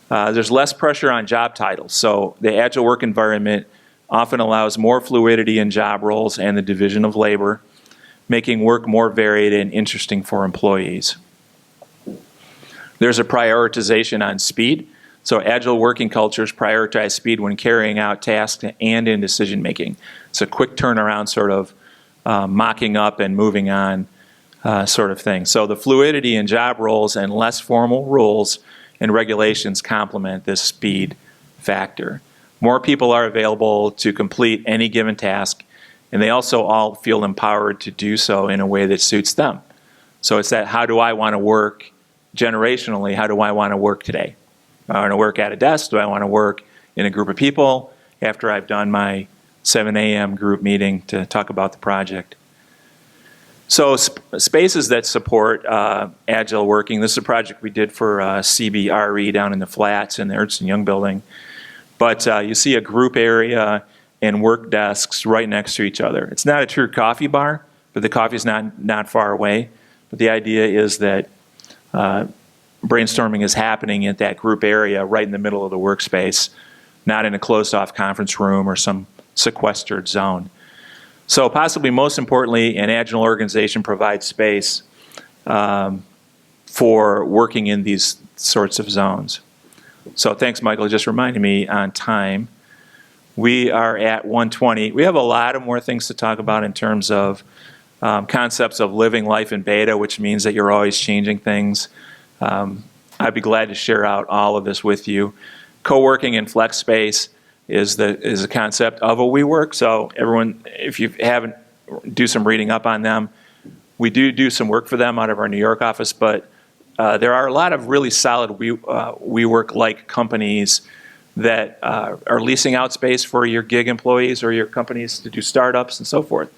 There's less pressure on job titles. So the agile work environment often allows more fluidity in job roles and the division of labor, making work more varied and interesting for employees. There's a prioritization on speed. So agile working cultures prioritize speed when carrying out tasks and in decision making. It's a quick turnaround sort of mocking up and moving on sort of thing. So the fluidity in job roles and less formal rules and regulations complement this speed factor. More people are available to complete any given task, and they also all feel empowered to do so in a way that suits them. So it's that, how do I want to work generationally? How do I want to work today? Do I want to work at a desk? Do I want to work in a group of people after I've done my 7 a.m. group meeting to talk about the project? So spaces that support agile working. This is a project we did for CBRE down in the Flats in the Ernst & Young building. But you see a group area and work desks right next to each other. It's not a true coffee bar, but the coffee is not far away. But the idea is that brainstorming is happening at that group area right in the middle of the workspace, not in a closed-off conference room or some sequestered zone. So possibly most importantly, an agile organization provides space for working in these sorts of zones. So thanks, Michael. It just reminded me on time. We are at 1:20. We have a lot of more things to talk about in terms of concepts of living life in beta, which means that you're always changing things. I'd be glad to share out all of this with you. Co-working in flex space is a concept of a WeWork. So everyone, if you haven't, do some reading up on them. We do some work for them out of our New York office, but there are a lot of really solid WeWork-like companies that are leasing out space for your gig employees or your companies to do startups and so forth.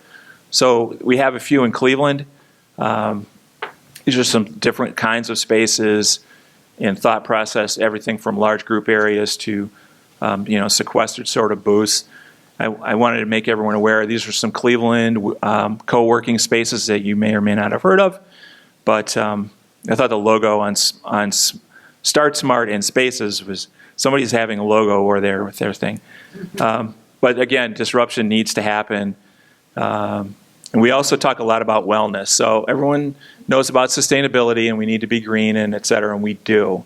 So we have a few in Cleveland. These are some different kinds of spaces and thought process, everything from large group areas to sequestered sort of booths. I wanted to make everyone aware these are some Cleveland co-working spaces that you may or may not have heard of. But I thought the logo on Start Smart and Spaces was somebody's having a logo or there with their thing. But again, disruption needs to happen. And we also talk a lot about wellness. So everyone knows about sustainability and we need to be green and et cetera, and we do.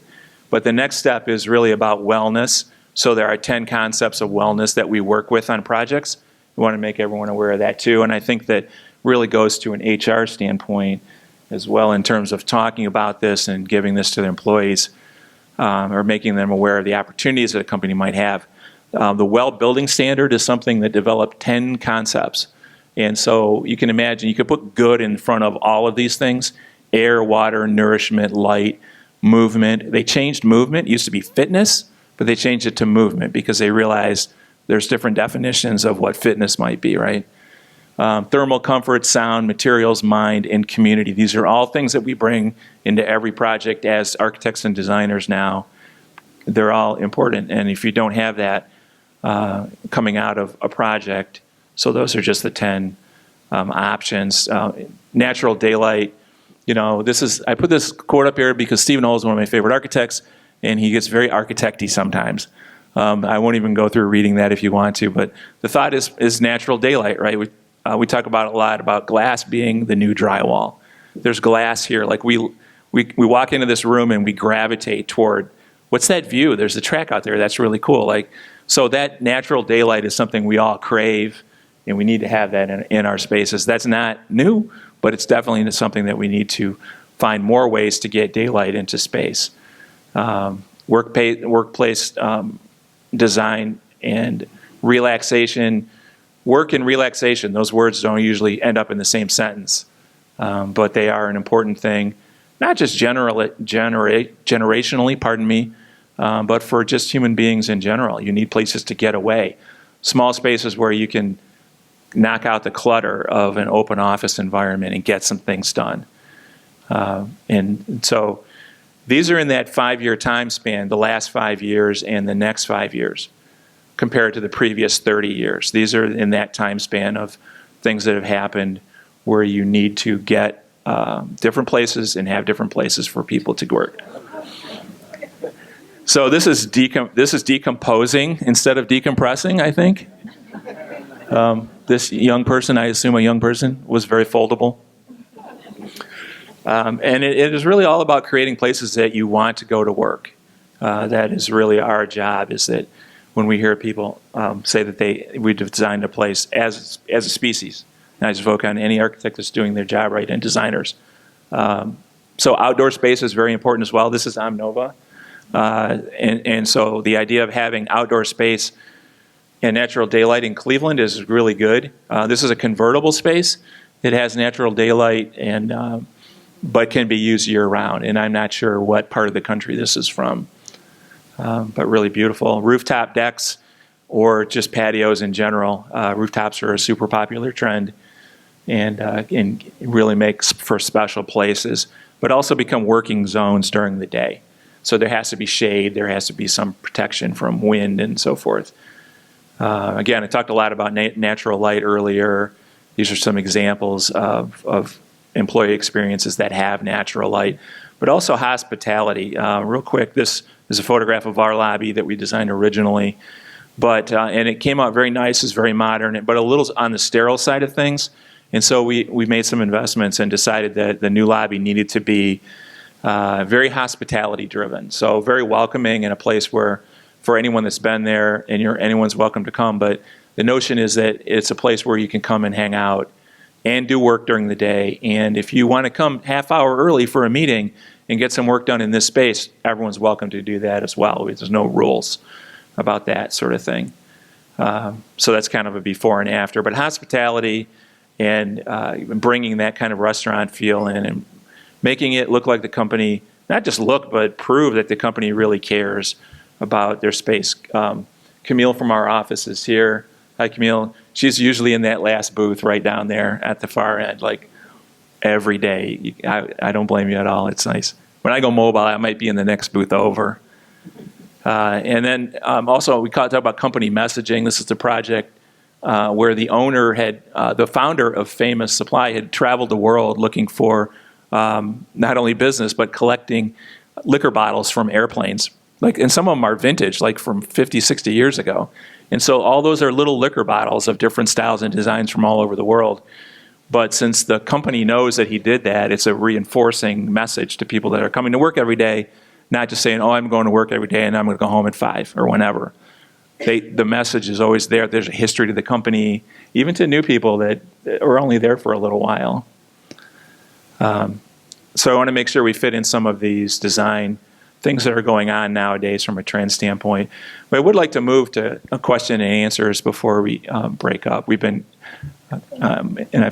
But the next step is really about wellness. So there are 10 concepts of wellness that we work with on projects. We want to make everyone aware of that too. And I think that really goes to an HR standpoint as well in terms of talking about this and giving this to their employees or making them aware of the opportunities that a company might have. The Well Building Standard is something that developed 10 concepts. And so you can imagine you could put good in front of all of these things: air, water, nourishment, light, movement. They changed movement. It used to be fitness, but they changed it to movement because they realized there's different definitions of what fitness might be, right? Thermal comfort, sound, materials, mind, and community. These are all things that we bring into every project as architects and designers now. They're all important. And if you don't have that coming out of a project, so those are just the 10 options. Natural daylight. I put this quote up here because Stephen Hole is one of my favorite architects, and he gets very architect-y sometimes. I won't even go through reading that if you want to, but the thought is natural daylight, right? We talk about a lot about glass being the new drywall. There's glass here. Like we walk into this room and we gravitate toward, what's that view? There's a track out there. That's really cool. Like, so that natural daylight is something we all crave, and we need to have that in our spaces. That's not new, but it's definitely something that we need to find more ways to get daylight into space. Workplace design and relaxation. Work and relaxation, those words don't usually end up in the same sentence, but they are an important thing, not just generationally, but for just human beings in general. You need places to get away. Small spaces where you can knock out the clutter of an open office environment and get some things done. And so these are in that 5-year time span, the last 5 years and the next 5 years, compared to the previous 30 years. These are in that time span of things that have happened where you need to get different places and have different places for people to work. So this is decomposing instead of decompressing, I think. This young person, I assume a young person, was very foldable. And it is really all about creating places that you want to go to work. That is really our job, is that when we hear people say that we've designed a place as a species, not just Vocon, any architect that's doing their job right, and designers. So outdoor space is very important as well. This is Omnova. And so the idea of having outdoor space and natural daylight in Cleveland is really good. This is a convertible space. It has natural daylight but can be used year-round. And I'm not sure what part of the country this is from, but really beautiful. Rooftop decks or just patios in general. Rooftops are a super popular trend and really makes for special places, but also become working zones during the day. So there has to be shade, there has to be some protection from wind and so forth. Again, I talked a lot about natural light earlier. These are some examples of employee experiences that have natural light, but also hospitality. Real quick, this is a photograph of our lobby that we designed originally, but and it came out very nice, it's very modern, but a little on the sterile side of things. And so we made some investments and decided that the new lobby needed to be very hospitality driven, so very welcoming, and a place where for anyone that's been there, and anyone's welcome to come. But the notion is that it's a place where you can come and hang out and do work during the day. And if you want to come half hour early for a meeting and get some work done in this space, everyone's welcome to do that as well. There's no rules about that sort of thing. So that's kind of a before and after. But hospitality and bringing that kind of restaurant feel in and making it look like the company, not just look, but prove that the company really cares about their space. Camille from our office is here. Hi, Camille. She's usually in that last booth right down there at the far end, like every day. I don't blame you at all. It's nice. When I go mobile, I might be in the next booth over. And then also we talk about company messaging. This is the project where the owner the founder of Famous Supply had traveled the world looking for not only business, but collecting liquor bottles from airplanes. And some of them are vintage, like from 50, 60 years ago. And so all those are little liquor bottles of different styles and designs from all over the world. But since the company knows that he did that, it's a reinforcing message to people that are coming to work every day, not just saying, oh, I'm going to work every day and I'm going to go home at 5 or whenever. The message is always there. There's a history to the company, even to new people that are only there for a little while. So I want to make sure we fit in some of these design things that are going on nowadays from a trend standpoint. But I would like to move to a question and answers before we break up. We've been, and I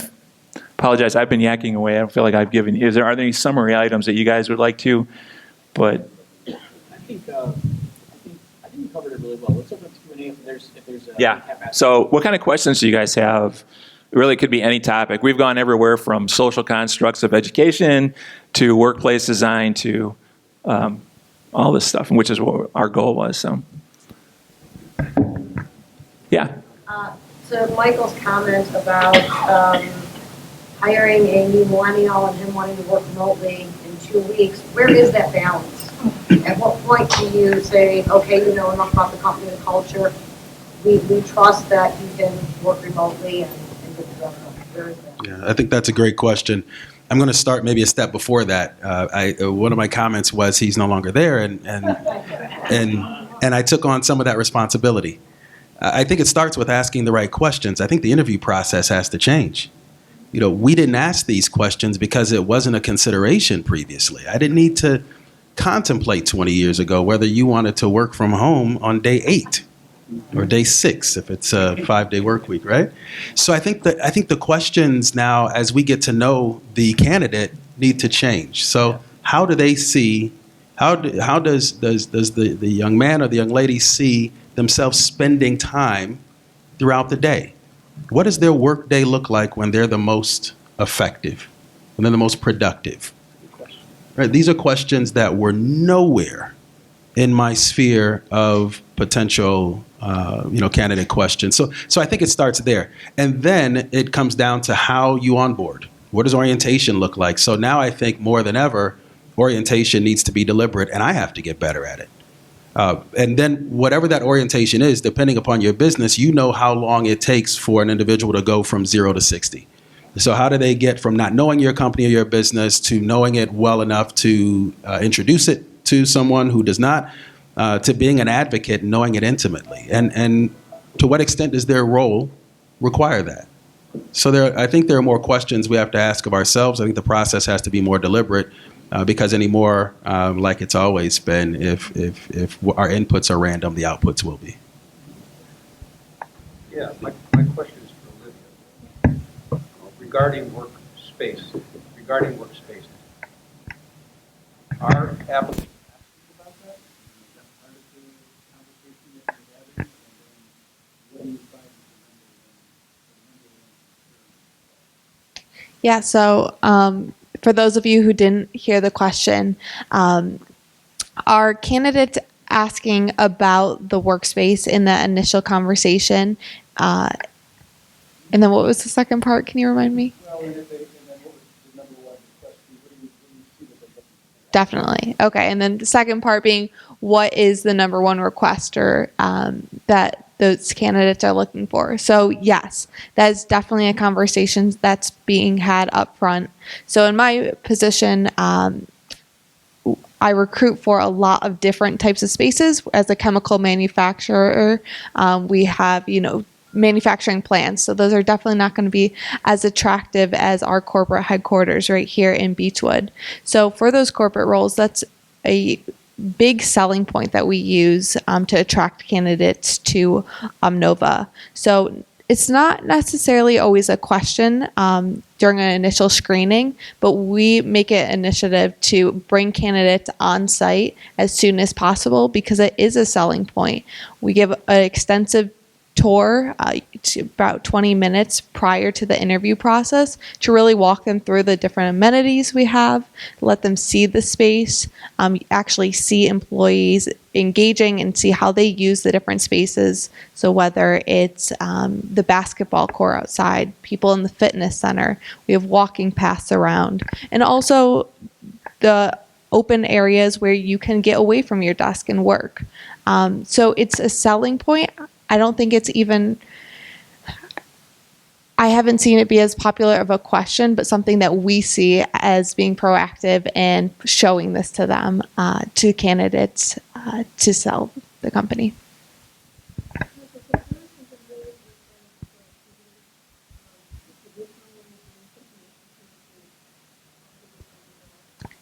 apologize, I've been yakking away. I don't feel like I've given, are there any summary items that you guys would like to? But I think you covered it really well. Let's open up to Q&A if there's yeah. So what kind of questions do you guys have? It really could be any topic. We've gone everywhere from social constructs of education to workplace design to all this stuff, which is what our goal was. So, yeah. To Michael's comment about hiring a new millennial and him wanting to work remotely in 2 weeks, where is that balance? At what point do you say, okay, you know enough about the company and culture, we trust that you can work remotely and get the job done? Where is that? Yeah, I think that's a great question. I'm going to start maybe a step before that. One of my comments was he's no longer there, and I took on some of that responsibility. I think it starts with asking the right questions. I think the interview process has to change. You know, we didn't ask these questions because it wasn't a consideration previously. I didn't need to contemplate 20 years ago whether you wanted to work from home on day 8 or day 6 if it's a 5-day work week, right? So I think the questions now, as we get to know the candidate, need to change. So how do they see? How does the young man or the young lady see themselves spending time throughout the day? What does their work day look like when they're the most effective, when they're the most productive? Right? These are questions that were nowhere in my sphere of potential, candidate questions. So I think it starts there. And then it comes down to how you onboard. What does orientation look like? So now I think more than ever, orientation needs to be deliberate, and I have to get better at it. And then whatever that orientation is, depending upon your business, you know how long it takes for an individual to go from 0 to 60. So how do they get from not knowing your company or your business to knowing it well enough to introduce it to someone who does not, to being an advocate and knowing it intimately? And to what extent does their role require that? So I think there are more questions we have to ask of ourselves. I think the process has to be more deliberate. Because anymore, like it's always been, if our inputs are random, the outputs will be. Yeah, my question is for Olivia. Regarding workspaces, are applicants asking about that? Is that part of the conversation that you're having? And then what do you find Yeah, so for those of you who didn't hear the question, are candidates asking about the workspace in the initial conversation? And then what was the second part? Can you remind me? Well, and then what was the number one question? What do you see that they're looking for? Definitely. Okay. And then the second part being, what is the number one requester that those candidates are looking for? So yes, that is definitely a conversation that's being had up front. So in my position, I recruit for a lot of different types of spaces. As a chemical manufacturer, we have, manufacturing plants. So those are definitely not going to be as attractive as our corporate headquarters right here in Beechwood. So for those corporate roles, that's a big selling point that we use to attract candidates to Omnova. So it's not necessarily always a question during an initial screening, but we make it an initiative to bring candidates on site as soon as possible because it is a selling point. We give an extensive tour about 20 minutes prior to the interview process to really walk them through the different amenities we have, let them see the space, actually see employees engaging and see how they use the different spaces. So whether it's the basketball court outside, people in the fitness center, we have walking paths around, and also the open areas where you can get away from your desk and work. So it's a selling point. I don't think it's even, I haven't seen it be as popular of a question, but something that we see as being proactive and showing this to them, to candidates, to sell the company.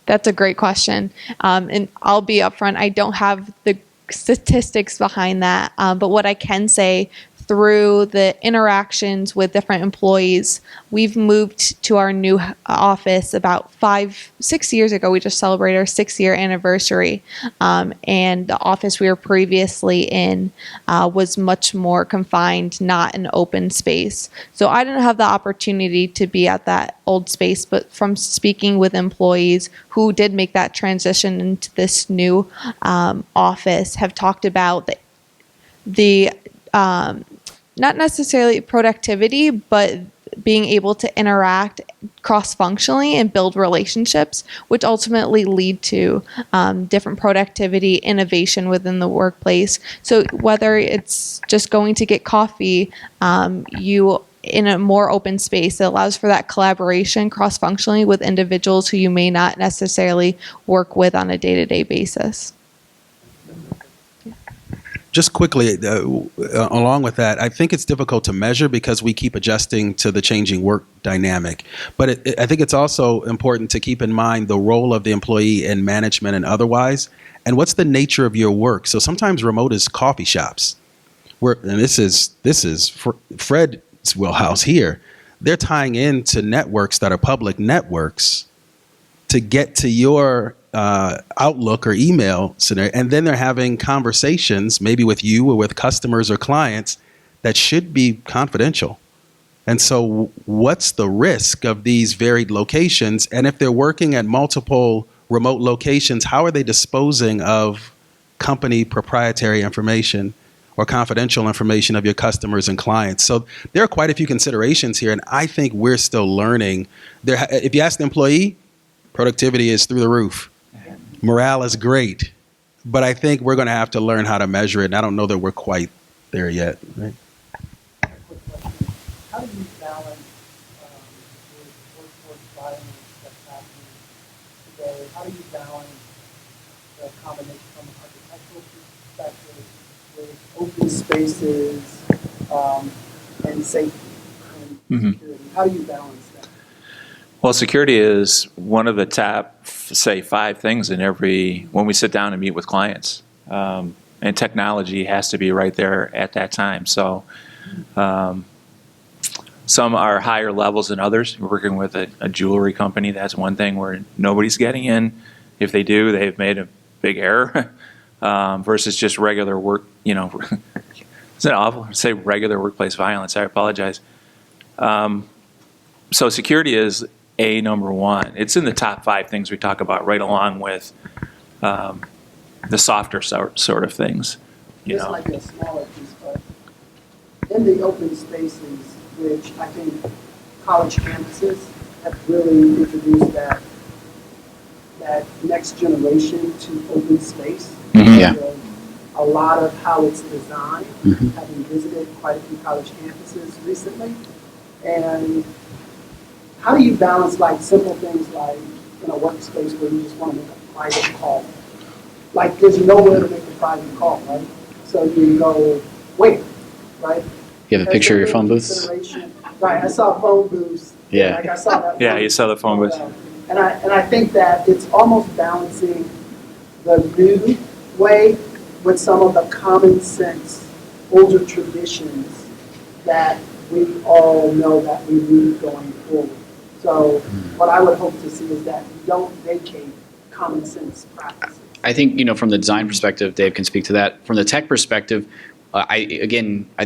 That's a great question. And I'll be upfront, I don't have the statistics behind that, but what I can say through the interactions with different employees, we've moved to our new office about 5-6 years ago. We just celebrated our 6-year anniversary, and the office we were previously in was much more confined, not an open space. So I didn't have the opportunity to be at that old space, but from speaking with employees who did make that transition into this new office, have talked about the not necessarily productivity, but being able to interact cross-functionally and build relationships, which ultimately lead to different productivity, innovation within the workplace. So whether it's just going to get coffee, you in a more open space, it allows for that collaboration cross-functionally with individuals who you may not necessarily work with on a day-to-day basis. Just quickly, along with that, I think it's difficult to measure because we keep adjusting to the changing work dynamic. But I think it's also important to keep in mind the role of the employee in management and otherwise, and what's the nature of your work. So sometimes remote is coffee shops. And this is Fred's wheelhouse here. They're tying into networks that are public networks to get to your Outlook or email scenario, and then they're having conversations, maybe with you or with customers or clients, that should be confidential. And so what's the risk of these varied locations? And if they're working at multiple remote locations, how are they disposing of company proprietary information or confidential information of your customers and clients? So there are quite a few considerations here, and I think we're still learning. If you ask the employee, productivity is through the roof. Morale is great. But I think we're going to have to learn how to measure it, and I don't know that we're quite there yet. Right? How do you balance with workforce violence that's happening today? How do you balance the combination from an architectural perspective with open spaces and safety and security? How do you balance that? Well, security is one of the top, say, 5 things when we sit down and meet with clients. And technology has to be right there at that time. So some are higher levels than others. We're working with a jewelry company. That's one thing where nobody's getting in. If they do, they've made a big error versus just regular work. Isn't it awful to say regular workplace violence? I apologize. So security is number one. It's in the top 5 things we talk about, right along with the softer sort of things. It's like a smaller piece, but in the open spaces, which I think college campuses have really introduced that next generation to open space. Yeah. A lot of how it's designed, having visited quite a few college campuses recently, and how do you balance like simple things like in a workspace where you just want to make a private call? Like there's nowhere to make a private call, right? So you go, wait, right? You have a picture of your phone booths? Right, I saw phone booths. Yeah. Like I saw that. Yeah, you saw the phone booths. And I think that it's almost balancing the new way with some of the common sense, older traditions that we all know that we need going forward. So what I would hope to see is that you don't vacate common sense practices. I think, from the design perspective, Dave can speak to that. From the tech perspective, I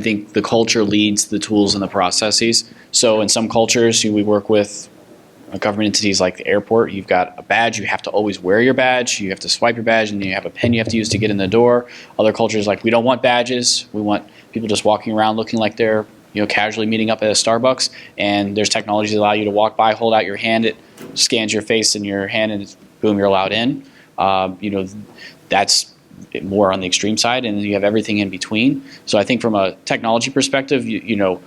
think the culture leads the tools and the processes. So in some cultures, we work with government entities like the airport. You've got a badge. You have to always wear your badge. You have to swipe your badge, and then you have a pen you have to use to get in the door. Other cultures, like, we don't want badges. We want people just walking around looking like they're casually meeting up at a Starbucks, and there's technologies that allow you to walk by, hold out your hand, it scans your face and your hand, and boom, you're allowed in. That's more on the extreme side, and you have everything in between. So I think from a technology perspective,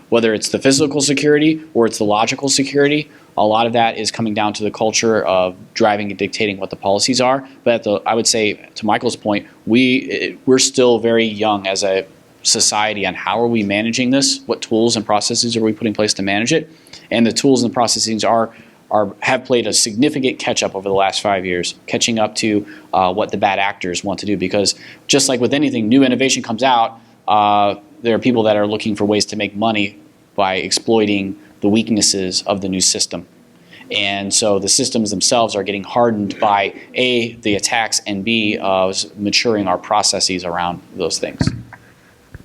whether it's the physical security or it's the logical security, a lot of that is coming down to the culture of driving and dictating what the policies are. But I would say, to Michael's point, we're still very young as a society on how are we managing this, what tools and processes are we putting in place to manage it, and the tools and processes have played a significant catch up over the last 5 years, catching up to what the bad actors want to do. Because just like with anything, new innovation comes out, there are people that are looking for ways to make money by exploiting the weaknesses of the new system. And so the systems themselves are getting hardened by A, the attacks, and B, maturing our processes around those things.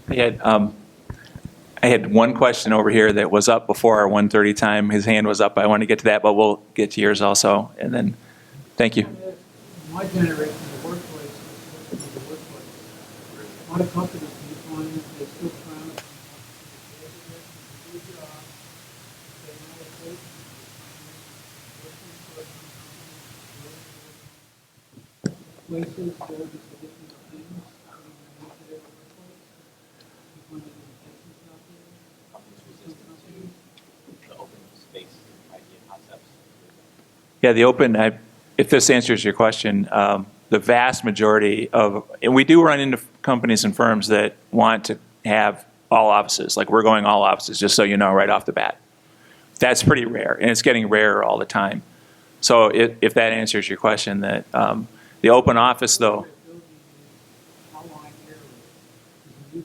I had one question over here that was up before our 1:30 time. His hand was up. I want to get to that, but we'll get to yours also. And then, thank you. My generation, the workplace, is the workplace. A lot of companies, you find they still proud of good job. They workplaces, all these additional things, how do you make it a workplace? You find any cases out there? The open space idea concepts. Yeah, the open, if this answers your question, the vast majority of, and we do run into companies and firms that want to have all offices, like we're going all offices, just so you know right off the bat. That's pretty rare, and it's getting rarer all the time. So if that answers your question, that the open office, though, How wide area is used in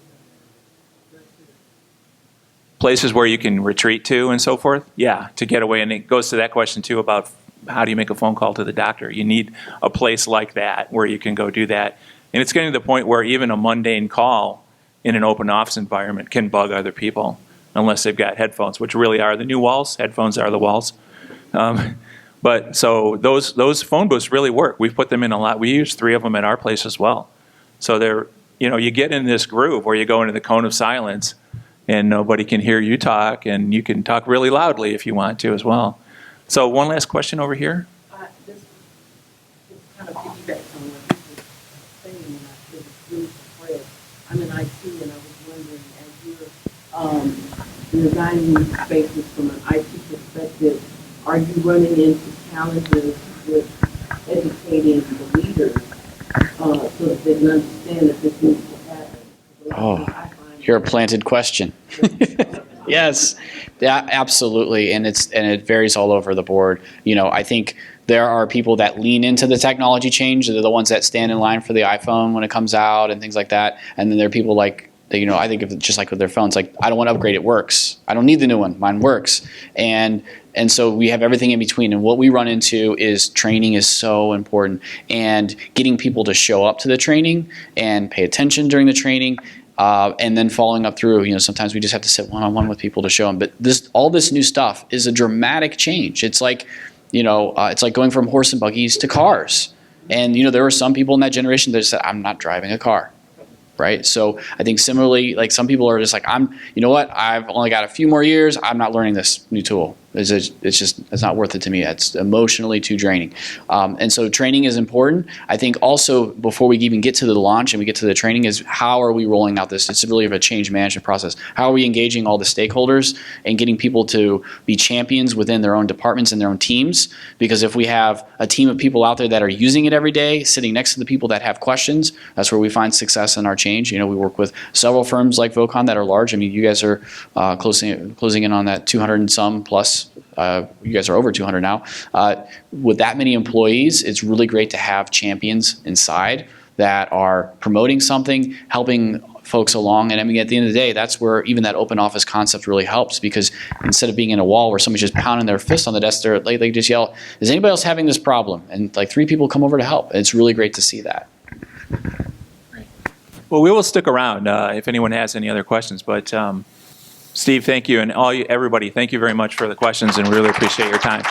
there? That's it. places where you can retreat to and so forth, yeah, to get away. And it goes to that question, too, about how do you make a phone call to the doctor? You need a place like that where you can go do that. And it's getting to the point where even a mundane call in an open office environment can bug other people unless they've got headphones, which really are the new walls. Headphones are the walls. But so those phone booths really work. We've put them in a lot. We use 3 of them at our place as well. So they're, you get in this groove where you go into the cone of silence and nobody can hear you talk, and you can talk really loudly if you want to as well. So one last question over here. This kind of piggybacks on what you were saying, and I think it's really Fred. I'm in IT, and I was wondering, as you're designing these spaces from an IT perspective, are you running into challenges with educating the leaders so that they can understand that this needs to happen? Oh, you're a planted question. Yes, yeah, absolutely, and it varies all over the board. I think there are people that lean into the technology change. They're the ones that stand in line for the iPhone when it comes out and things like that. And then there are people like, I think of it just like with their phones, like, I don't want to upgrade, it works. I don't need the new one, mine works. And so we have everything in between. And what we run into is training is so important, and getting people to show up to the training and pay attention during the training. And then following up through, sometimes we just have to sit one-on-one with people to show them. But all this new stuff is a dramatic change. It's like, it's like going from horse and buggies to cars. And, there were some people in that generation that said, I'm not driving a car. Right? So I think similarly, like, some people are just like, I've only got a few more years. I'm not learning this new tool. It's not worth it to me. It's emotionally too draining. And so training is important. I think also, before we even get to the launch and we get to the training, is how are we rolling out this? It's really of a change management process. How are we engaging all the stakeholders and getting people to be champions within their own departments and their own teams? Because if we have a team of people out there that are using it every day, sitting next to the people that have questions, that's where we find success in our change. We work with several firms like Vocon that are large. I mean, you guys are closing in on that 200 and some plus. You guys are over 200 now. With that many employees, it's really great to have champions inside that are promoting something, helping folks along. And I mean, at the end of the day, that's where even that open office concept really helps, because instead of being in a wall where somebody's just pounding their fist on the desk, they just yell, is anybody else having this problem? And like 3 people come over to help. And it's really great to see that. Well, we will stick around if anyone has any other questions. But Steve, thank you, and everybody, thank you very much for the questions, and really appreciate your time.